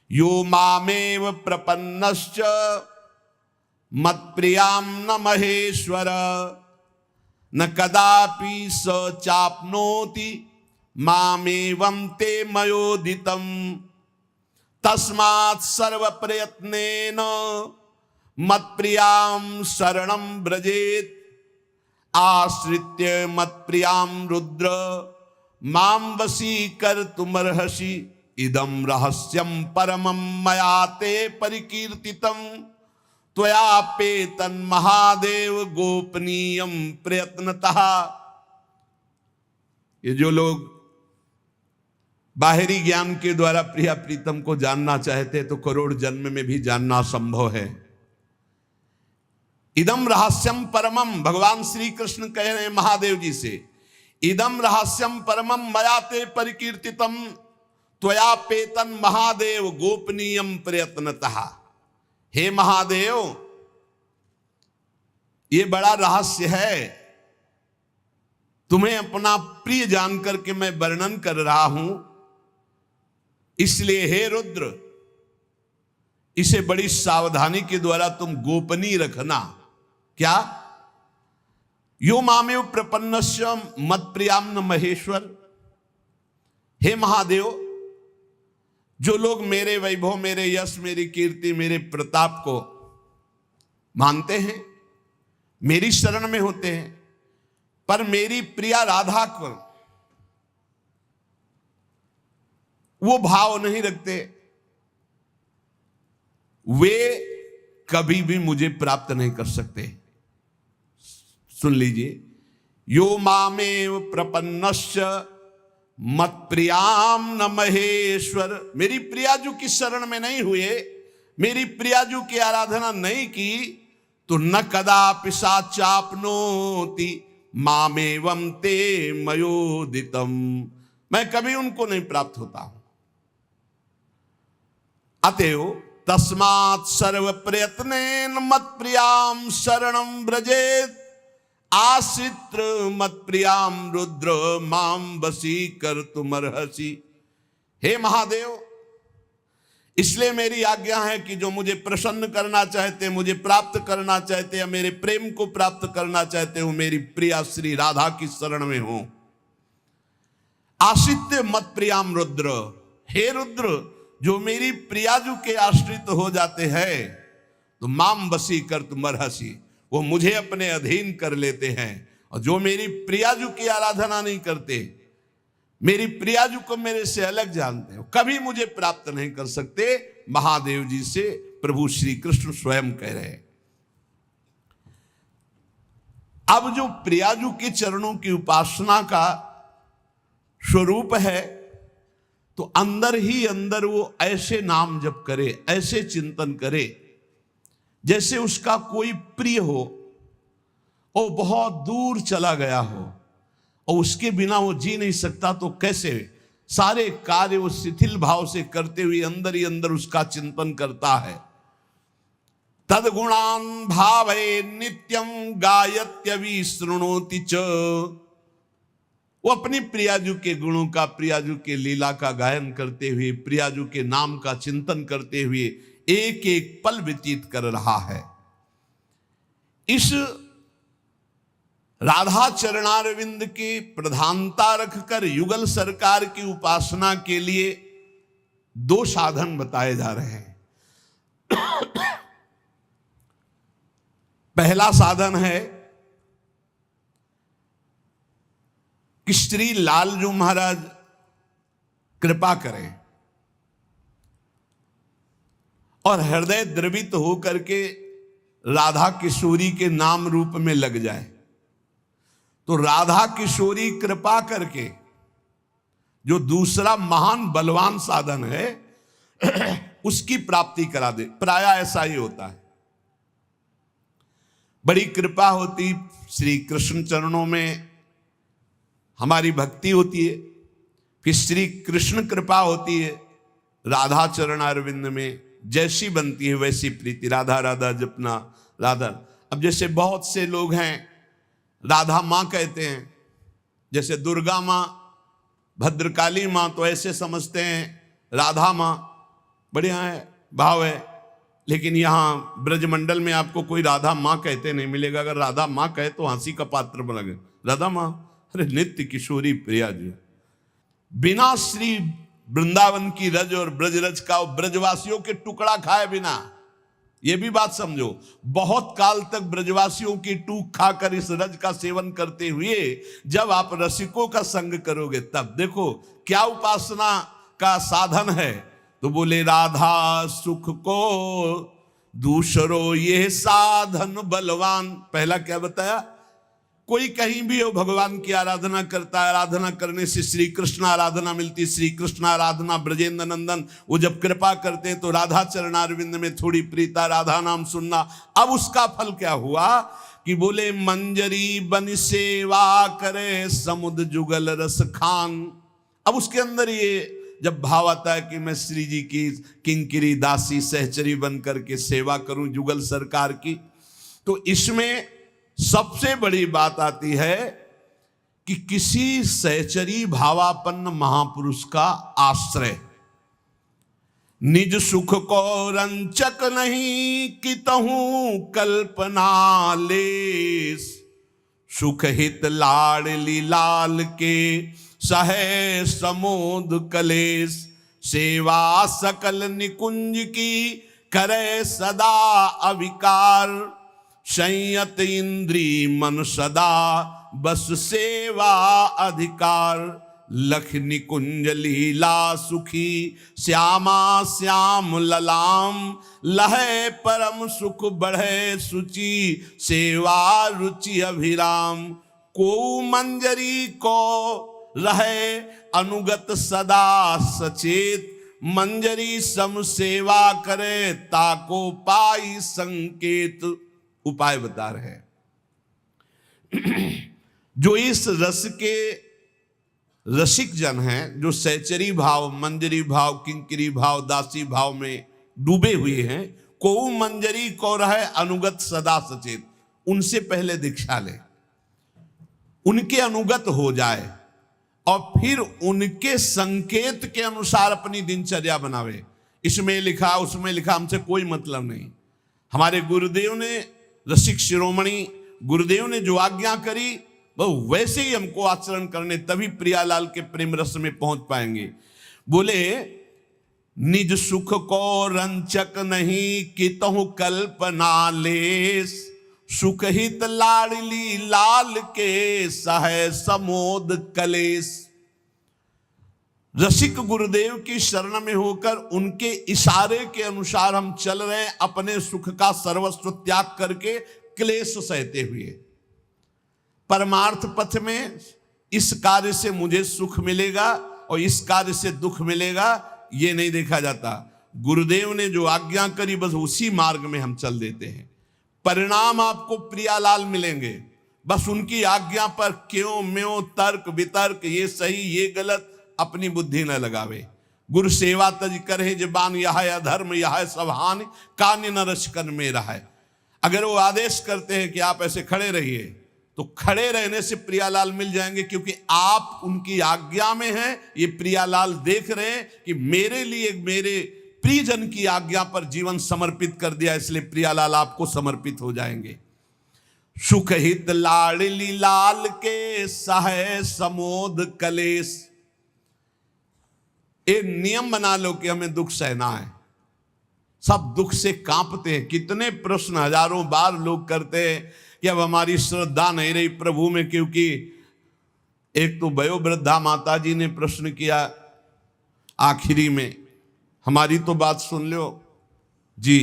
यो मामेव प्रपन्नश्च मत्प्रियाम न महेश्वर न कदापि स चाप्नोति मामेवं ते मयोदितम तस्मात् सर्व प्रयत्नेन मत्प्रियां शरणं व्रजेत् आश्रित्य मत्प्रियां रुद्र मां वशीकर्तुमर्हसि इदम रहस्यम परमं मया ते परिकीर्तितम त्वया पेतन महादेव गोपनीयम प्रयत्नतः। ये जो लोग बाहरी ज्ञान के द्वारा प्रिया प्रीतम को जानना चाहते तो करोड़ जन्म में भी जानना संभव है। इदम रहस्यम परमम, भगवान श्री कृष्ण कह रहे हैं महादेव जी से, इदम रहस्यम परमम मया ते परिकीर्तितम त्वया पेतन महादेव गोपनीयम प्रयत्नतः। हे महादेव, ये बड़ा रहस्य है, तुम्हें अपना प्रिय जानकर के मैं वर्णन कर रहा हूं, इसलिए हे रुद्र, इसे बड़ी सावधानी के द्वारा तुम गोपनीय रखना। क्या? यो मामेव प्रपन्नस्य मत प्रियाम न महेश्वर। हे महादेव, जो लोग मेरे वैभव, मेरे यश, मेरी कीर्ति, मेरे प्रताप को मानते हैं, मेरी शरण में होते हैं, पर मेरी प्रिया राधा को वो भाव नहीं रखते, वे कभी भी मुझे प्राप्त नहीं कर सकते। सुन लीजिए, यो मामेव प्रपन्नस्य मत प्रियाम न महेश्वर। मेरी प्रियाजू की शरण में नहीं हुए, मेरी प्रियाजू की आराधना नहीं की, तो न कदापि साचापनोति मामेवं ते मयोदितम। मैं कभी उनको नहीं प्राप्त होता हूं। अतएव तस्मात् सर्व प्रयत्नेन मत प्रियाम शरणं व्रजेत आश्रित मत प्रियाम रुद्र माम वशी कर तुमर्हसि। हे महादेव, इसलिए मेरी आज्ञा है कि जो मुझे प्रसन्न करना चाहते, मुझे प्राप्त करना चाहते, या मेरे प्रेम को प्राप्त करना चाहते हो, मेरी प्रिया श्री राधा की शरण में हो। आश्रित मत प्रियाम रुद्र, हे रुद्र, जो मेरी प्रियाजू के आश्रित हो जाते हैं तो माम वशी कर तुमर्हसि, वो मुझे अपने अधीन कर लेते हैं। और जो मेरी प्रियाजू की आराधना नहीं करते, मेरी प्रियाजू को मेरे से अलग जानते हो, कभी मुझे प्राप्त नहीं कर सकते। महादेव जी से प्रभु श्री कृष्ण स्वयं कह रहे हैं। अब जो प्रियाजू के चरणों की उपासना का स्वरूप है, तो अंदर ही अंदर वो ऐसे नाम जप करे, ऐसे चिंतन करे जैसे उसका कोई प्रिय हो और बहुत दूर चला गया हो, और उसके बिना वो जी नहीं सकता, तो कैसे सारे कार्य वो शिथिल भाव से करते हुए अंदर ही अंदर उसका चिंतन करता है। तद्गुणान भावे नित्यम गायत्यवि शृणोति च। वो अपनी प्रियाजू के गुणों का, प्रियाजू के लीला का गायन करते हुए, प्रियाजू के नाम का चिंतन करते हुए एक एक पल व्यतीत कर रहा है। इस राधा चरणारविंद की प्रधानता रखकर युगल सरकार की उपासना के लिए दो साधन बताए जा रहे हैं। पहला साधन है कि श्री लालजू महाराज कृपा करें और हृदय द्रवित होकर के राधा किशोरी के नाम रूप में लग जाए, तो राधा किशोरी कृपा करके जो दूसरा महान बलवान साधन है उसकी प्राप्ति करा दे। प्राय ऐसा ही होता है, बड़ी कृपा होती, श्री कृष्ण चरणों में हमारी भक्ति होती है, फिर श्री कृष्ण कृपा होती है, राधा चरण अरविंद में जैसी बनती है वैसी प्रीति, राधा राधा जपना राधा। अब जैसे बहुत से लोग हैं राधा माँ कहते हैं, जैसे दुर्गा माँ, भद्रकाली माँ, तो ऐसे समझते हैं राधा माँ, बढ़िया है, भाव है। लेकिन यहाँ ब्रजमंडल में आपको कोई राधा माँ कहते नहीं मिलेगा। अगर राधा माँ कहे तो हंसी का पात्र बन गए। राधा माँ, अरे नित्य किशोरी प्रिया जी, बिना श्री वृंदावन की रज और ब्रजरज का, ब्रजवासियों के टुकड़ा खाए बिना, ये भी बात समझो, बहुत काल तक ब्रजवासियों की टूक खाकर इस रज का सेवन करते हुए जब आप रसिकों का संग करोगे, तब देखो क्या उपासना का साधन है। तो बोले राधा सुख को दूसरो ये साधन बलवान। पहला क्या बताया, कोई कहीं भी हो भगवान की आराधना करता है, आराधना करने से श्री कृष्ण आराधना मिलती, श्री कृष्ण आराधना ब्रजेंद्र नंदन वो जब कृपा करते हैं तो राधा चरणारविंद में थोड़ी प्रीता, राधा नाम सुनना। अब उसका फल क्या हुआ कि बोले मंजरी बन सेवा करे समुद्र जुगल रस खान। अब उसके अंदर ये जब भाव आता है कि मैं श्री जी की किंकिरी दासी सहचरी बन करके सेवा करूं जुगल सरकार की, तो इसमें सबसे बड़ी बात आती है कि किसी सहचरी भावापन्न महापुरुष का आश्रय। निज सुख को रंचक नहीं कि तहूं कल्पना लेस, सुख हित लाडली लाल के सहे समोद कलेश, सेवा सकल निकुंज की करे सदा अविकार, संयत इंद्री मन सदा बस सेवा अधिकार, लख निकुंज लीला सुखी श्यामा श्याम ललाम, लहे परम सुख बढ़े सुचि सेवा रुचि अभिराम, को मंजरी को रहे अनुगत सदा सचेत, मंजरी सम सेवा करे ताको पाई संकेत। उपाय बता रहे हैं। जो इस रस के रसिक जन हैं, जो सहचरी भाव, मंजरी भाव, किंकरी भाव, दासी भाव में डूबे हुए हैं, को मंजरी को रहे अनुगत सदा सचेत, उनसे पहले दीक्षा ले, उनके अनुगत हो जाए और फिर उनके संकेत के अनुसार अपनी दिनचर्या बनावे। इसमें लिखा उसमें लिखा हमसे कोई मतलब नहीं। हमारे गुरुदेव ने, रसिक शिरोमणि गुरुदेव ने जो आज्ञा करी वो वैसे ही हमको आचरण करने, तभी प्रियालाल के प्रेम रस में पहुंच पाएंगे। बोले निज सुख को रंचक नहीं कि तहु कल्पना लेस, सुख हित लाडली लाल के सहे समोद कलेश। रसिक गुरुदेव की शरण में होकर उनके इशारे के अनुसार हम चल रहे हैं, अपने सुख का सर्वस्व त्याग करके क्लेश सहते हुए। परमार्थ पथ में इस कार्य से मुझे सुख मिलेगा और इस कार्य से दुख मिलेगा, ये नहीं देखा जाता। गुरुदेव ने जो आज्ञा करी बस उसी मार्ग में हम चल देते हैं। परिणाम आपको प्रियालाल मिलेंगे, बस उनकी आज्ञा पर क्यों म्यों तर्क वितर्क, ये सही ये गलत अपनी बुद्धि न लगावे। गुरु सेवा तज करे जबान, यह अधर्म यह सब हानि, कान्य न रचकन में रहा। अगर वो आदेश करते हैं कि आप ऐसे खड़े रहिए, तो खड़े रहने से प्रियालाल मिल जाएंगे, क्योंकि आप उनकी आज्ञा में हैं। ये प्रियालाल देख रहे हैं कि मेरे लिए, मेरे प्रियजन की आज्ञा पर जीवन समर्पित कर दिया, इसलिए प्रियालाल आपको समर्पित हो जाएंगे। सुख हित लाडली लाल के सहे समोद कलेश। एक नियम बना लो कि हमें दुख सहना है, सब दुख से कांपते हैं। कितने प्रश्न हजारों बार लोग करते हैं कि अब हमारी श्रद्धा नहीं रही प्रभु में, क्योंकि एक तो वयोवृद्धा माता जी ने प्रश्न किया आखिरी में, हमारी तो बात सुन लो जी।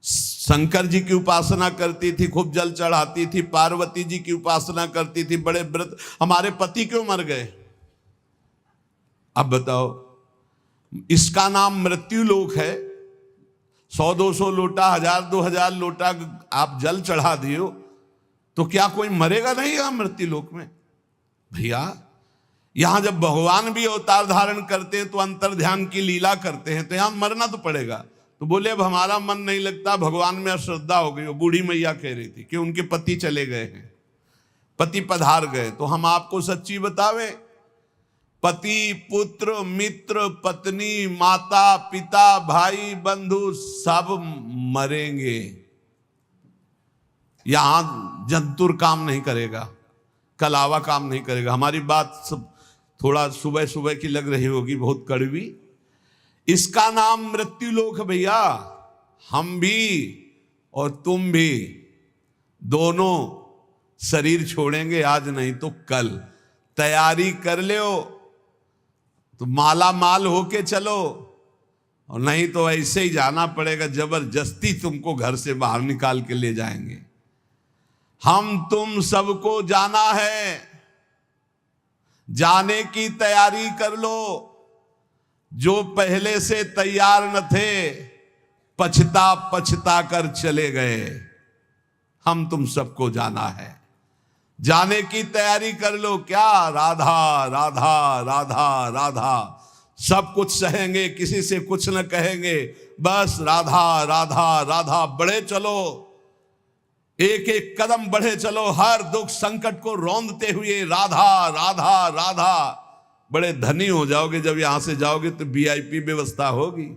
शंकर जी की उपासना करती थी, खूब जल चढ़ाती थी, पार्वती जी की उपासना करती थी, बड़े व्रत, हमारे पति क्यों मर गए? अब बताओ, इसका नाम मृत्यु लोक है। 100-200 लोटा, 1000-2000 लोटा आप जल चढ़ा दियो तो क्या कोई मरेगा नहीं यहां मृत्यु लोक में? भैया यहां जब भगवान भी अवतार धारण करते हैं तो अंतर ध्यान की लीला करते हैं, तो यहां मरना तो पड़ेगा। तो बोले अब हमारा मन नहीं लगता, भगवान में अश्रद्धा हो गई। वो बूढ़ी मैया कह रही थी कि उनके पति चले गए हैं, पति पधार गए। तो हम आपको सच्ची बतावे, पति पुत्र मित्र पत्नी माता पिता भाई बंधु सब मरेंगे। यहां जंतुर काम नहीं करेगा, कलावा काम नहीं करेगा। हमारी बात सब थोड़ा सुबह सुबह की लग रही होगी, बहुत कड़वी। इसका नाम मृत्यु लोक भैया। हम भी और तुम भी दोनों शरीर छोड़ेंगे, आज नहीं तो कल। तैयारी कर लो, तो माला माल होके चलो, और नहीं तो ऐसे ही जाना पड़ेगा, जबरदस्ती तुमको घर से बाहर निकाल के ले जाएंगे। हम तुम सबको जाना है, जाने की तैयारी कर लो। जो पहले से तैयार न थे पछता पछता कर चले गए। हम तुम सबको जाना है, जाने की तैयारी कर लो। क्या राधा राधा राधा राधा, सब कुछ सहेंगे, किसी से कुछ न कहेंगे, बस राधा राधा राधा। बढ़े चलो, एक एक कदम बढ़े चलो, हर दुख संकट को रौंदते हुए राधा राधा राधा। बड़े धनी हो जाओगे जब यहां से जाओगे तो वीआईपी व्यवस्था होगी।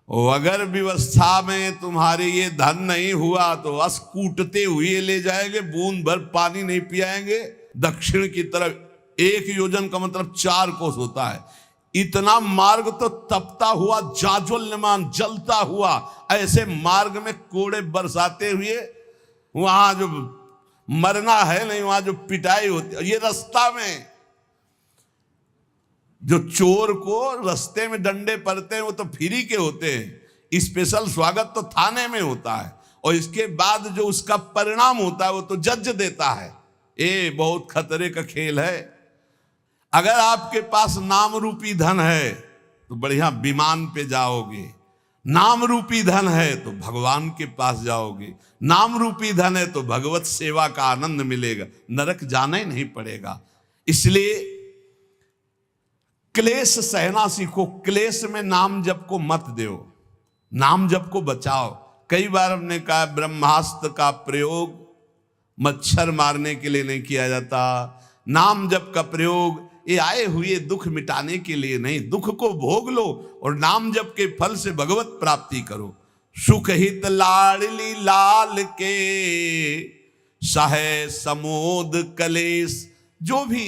और अगर व्यवस्था में तुम्हारे ये धन नहीं हुआ तो अस कूटते हुए ले जाएंगे, बूंद भर पानी नहीं पियाएंगे। दक्षिण की तरफ 1 योजन का मतलब 4 कोस होता है। इतना मार्ग तो तपता हुआ, जाज्वल्यमान जलता हुआ, ऐसे मार्ग में कोड़े बरसाते हुए, वहां जो मरना है नहीं, वहां जो पिटाई होती है। ये रास्ता में जो चोर को रास्ते में डंडे पड़ते हैं वो तो फ्री के होते हैं, स्पेशल स्वागत तो थाने में होता है, और इसके बाद जो उसका परिणाम होता है वो तो जज देता है। ये बहुत खतरे का खेल है। अगर आपके पास नाम रूपी धन है तो बढ़िया विमान पे जाओगे, नाम रूपी धन है तो भगवान के पास जाओगे, नाम रूपी धन है तो भगवत सेवा का आनंद मिलेगा, नरक जाना ही नहीं पड़ेगा। इसलिए क्लेश सहना सीखो। क्लेश में नाम जप को मत दो, नाम जप को बचाओ। कई बार हमने कहा ब्रह्मास्त्र का प्रयोग मच्छर मारने के लिए नहीं किया जाता, नाम जप का प्रयोग ये आए हुए दुख मिटाने के लिए नहीं। दुख को भोग लो और नाम जप के फल से भगवत प्राप्ति करो। सुख हित लाडली लाल के सहे समोद कलेश। जो भी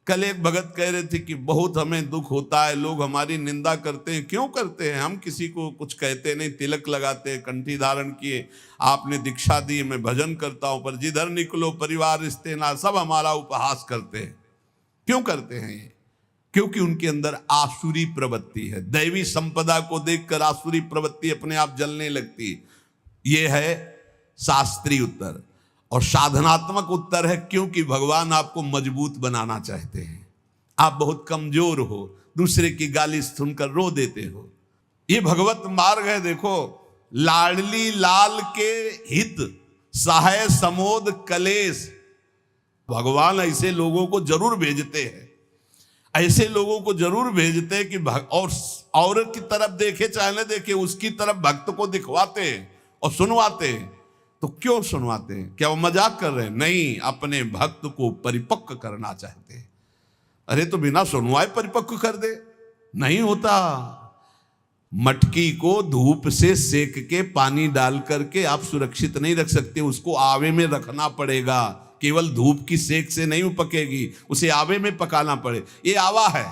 कल एक भगत कह रहे थे कि बहुत हमें दुख होता है, लोग हमारी निंदा करते हैं। क्यों करते हैं? हम किसी को कुछ कहते नहीं, तिलक लगाते, कंठी धारण किए, आपने दीक्षा दी, मैं भजन करता हूं, पर जिधर निकलो परिवार रिश्ते ना सब हमारा उपहास करते हैं। क्यों करते हैं ये? क्योंकि उनके अंदर आसुरी प्रवृत्ति है। दैवी संपदा को देखकर आसुरी प्रवृत्ति अपने आप जलने लगती है। ये है शास्त्रीय उत्तर। और साधनात्मक उत्तर है क्योंकि भगवान आपको मजबूत बनाना चाहते हैं। आप बहुत कमजोर हो, दूसरे की गाली सुनकर रो देते हो। ये भगवत मार्ग है। देखो, लाडली लाल के हित सहाय समोद कलेश। भगवान ऐसे लोगों को जरूर भेजते हैं, ऐसे लोगों को जरूर भेजते हैं कि और औरत की तरफ देखे चाहे न देखे, उसकी तरफ भक्त को दिखवाते हैं और सुनवाते हैं। तो क्यों सुनवाते हैं? क्या वो मजाक कर रहे हैं? नहीं, अपने भक्त को परिपक्व करना चाहते हैं। अरे तो बिना सुनवाए परिपक्व कर दे, नहीं होता। मटकी को धूप से सेक के पानी डाल करके आप सुरक्षित नहीं रख सकते, उसको आवे में रखना पड़ेगा। केवल धूप की सेक से नहीं पकेगी, उसे आवे में पकाना पड़े। ये आवा है।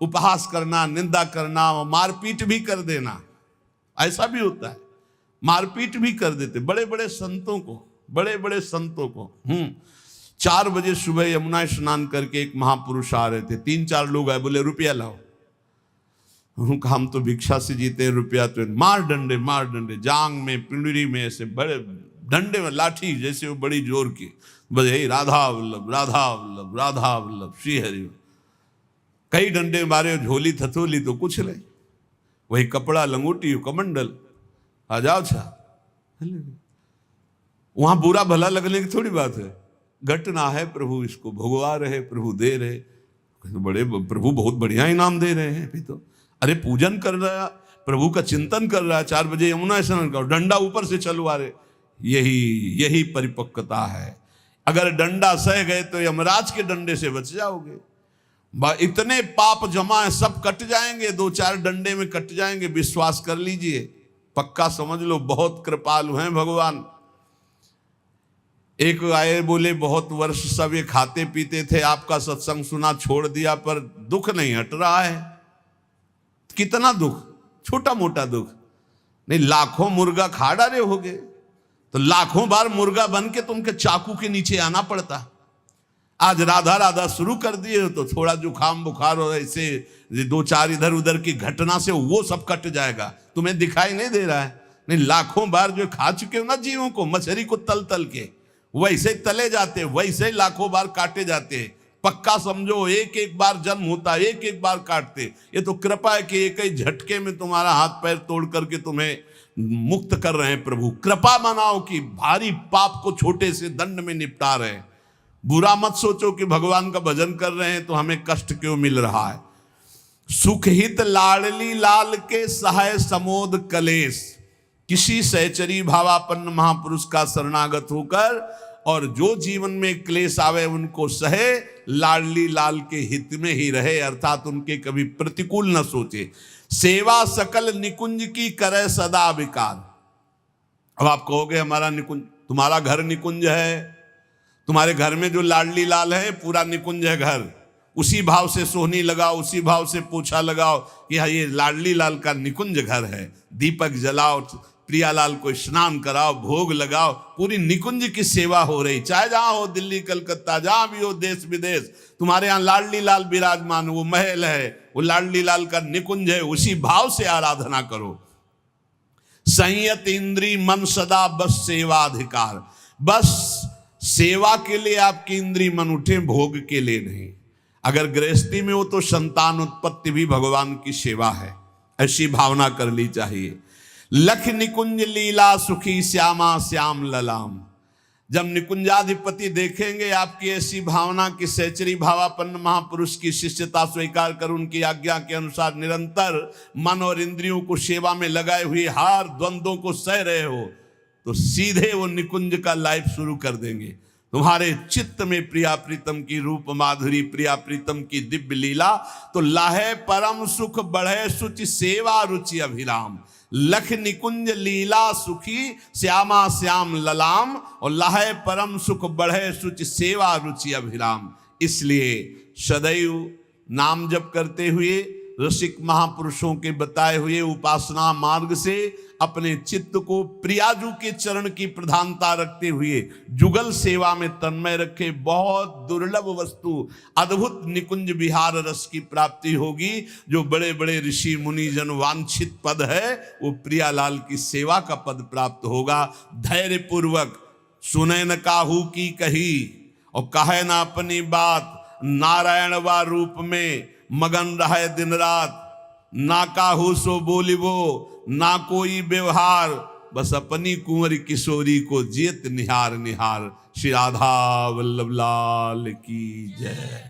उपहास करना, निंदा करना, मारपीट भी कर देना, ऐसा भी होता है। मारपीट भी कर देते बड़े बड़े संतों को, बड़े बड़े संतों को। 4 बजे सुबह यमुना स्नान करके एक महापुरुष आ रहे थे। 3-4 लोग आए, बोले रुपया लाओ। उनका हम तो भिक्षा से जीते हैं, रुपया तो मार डंडे, जांग में, पिंडरी में, ऐसे बड़े डंडे में, लाठी जैसे वो बड़ी जोर की। बस यही राधा वल्लभ राधा वल्लभ राधा वल्लभ श्री हरि। कई डंडे मारे, झोली थथोली तो कुछ नहीं, वही कपड़ा लंगोटी कमंडल, आ जाओ छा। वहां बुरा भला लगने की थोड़ी बात है। घटना है, प्रभु इसको भोगवा रहे, प्रभु दे रहे। बड़े प्रभु बहुत बढ़िया इनाम दे रहे हैं। अभी तो अरे पूजन कर रहा, प्रभु का चिंतन कर रहा है, 4 बजे यमुना स्नान का, डंडा ऊपर से चलवा रहे। यही परिपक्वता है। अगर डंडा सह गए तो यमराज के डंडे से बच जाओगे। इतने पाप जमा है, सब कट जाएंगे, 2-4 डंडे में कट जाएंगे, विश्वास कर लीजिए, पक्का समझ लो। बहुत कृपालु हैं भगवान। एक आए, बोले बहुत वर्ष सब ये खाते पीते थे, आपका सत्संग सुना, छोड़ दिया, पर दुख नहीं हट रहा है। कितना दुख? छोटा मोटा दुख नहीं, लाखों मुर्गा खा डाले होगे तो लाखों बार मुर्गा बन के तुमके चाकू के नीचे आना पड़ता। आज राधा राधा शुरू कर दिए तो थोड़ा जुकाम बुखार और ऐसे 2-4 इधर उधर की घटना से वो सब कट जाएगा, तुम्हें दिखाई नहीं दे रहा है। नहीं, लाखों बार जो खा चुके हो ना जीवों को, मछली को तल तल के वैसे तले जाते, वैसे लाखों बार काटे जाते। पक्का समझो, एक एक बार जन्म होता, एक एक बार काटते। ये तो कृपा है कि एक ही झटके में तुम्हारा हाथ पैर तोड़ करके तुम्हें मुक्त कर रहे हैं प्रभु। कृपा मनाओ कि भारी पाप को छोटे से दंड में निपटा रहे हैं। बुरा मत सोचो कि भगवान का भजन कर रहे हैं तो हमें कष्ट क्यों मिल रहा है। सुखहित लाडली लाल के सहाय समोद कलेश, किसी सहचरी भावापन्न महापुरुष का शरणागत होकर और जो जीवन में क्लेश आवे उनको सहे, लाडली लाल के हित में ही रहे, अर्थात उनके कभी प्रतिकूल न सोचे। सेवा सकल निकुंज की करे सदा विकार। अब आप कहोगे हमारा निकुंज, तुम्हारा घर निकुंज है, तुम्हारे घर में जो लाडली लाल है पूरा निकुंज है घर। उसी भाव से सोहनी लगाओ, उसी भाव से पोछा लगाओ कि हाँ ये लाडली लाल का निकुंज घर है। दीपक जलाओ, प्रियालाल को स्नान कराओ, भोग लगाओ, पूरी निकुंज की सेवा हो रही। चाहे जहां हो, दिल्ली कलकत्ता जहां भी हो, देश विदेश, तुम्हारे यहाँ लाडली लाल विराजमान, वो महल है, वो लाडली लाल का निकुंज है, उसी भाव से आराधना करो। संयत इंद्री मन सदा बस सेवाधिकार। बस सेवा के लिए आपकी इंद्री मन उठे, भोग के लिए नहीं। अगर गृहस्थी में हो तो संतान उत्पत्ति भी भगवान की सेवा है, ऐसी भावना कर ली चाहिए। लख निकुंज लीला सुखी श्यामा श्याम ललाम। जब निकुंजाधिपति देखेंगे आपकी ऐसी भावना की सहचरी भावापन्न महापुरुष की शिष्यता स्वीकार कर उनकी आज्ञा के अनुसार निरंतर मन और इंद्रियों को सेवा में लगाए हुए हार द्वंद्वों को सह रहे हो, तो सीधे वो निकुंज का लाइफ शुरू कर देंगे। तुम्हारे चित्त में प्रिया प्रीतम की रूप माधुरी, प्रिया प्रीतम की दिव्य लीला, तो लाहे परम सुख बढ़े सुचि सेवा रुचि अभिराम। लख निकुंज लीला सुखी श्यामा श्याम ललाम, और लाहे परम सुख बढ़े सुचि सेवा रुचि अभिराम। इसलिए सदैव नाम जप करते हुए रसिक महापुरुषों के बताए हुए उपासना मार्ग से अपने चित्त को प्रियाजू के चरण की प्रधानता रखते हुए जुगल सेवा में तन्मय रखे। बहुत दुर्लभ वस्तु, अद्भुत निकुंज विहार रस की प्राप्ति होगी। जो बड़े बड़े ऋषि मुनि जन वांछित पद है, वो प्रियालाल की सेवा का पद प्राप्त होगा। धैर्य पूर्वक सुने न काहू की कही और कहे न अपनी बात, नारायण वा रूप में मगन रहे दिन रात। ना काहू सो बोलिबो ना कोई व्यवहार, बस अपनी कुंवर किशोरी को जियत निहार निहार। श्री राधा वल्लभ लाल की जय।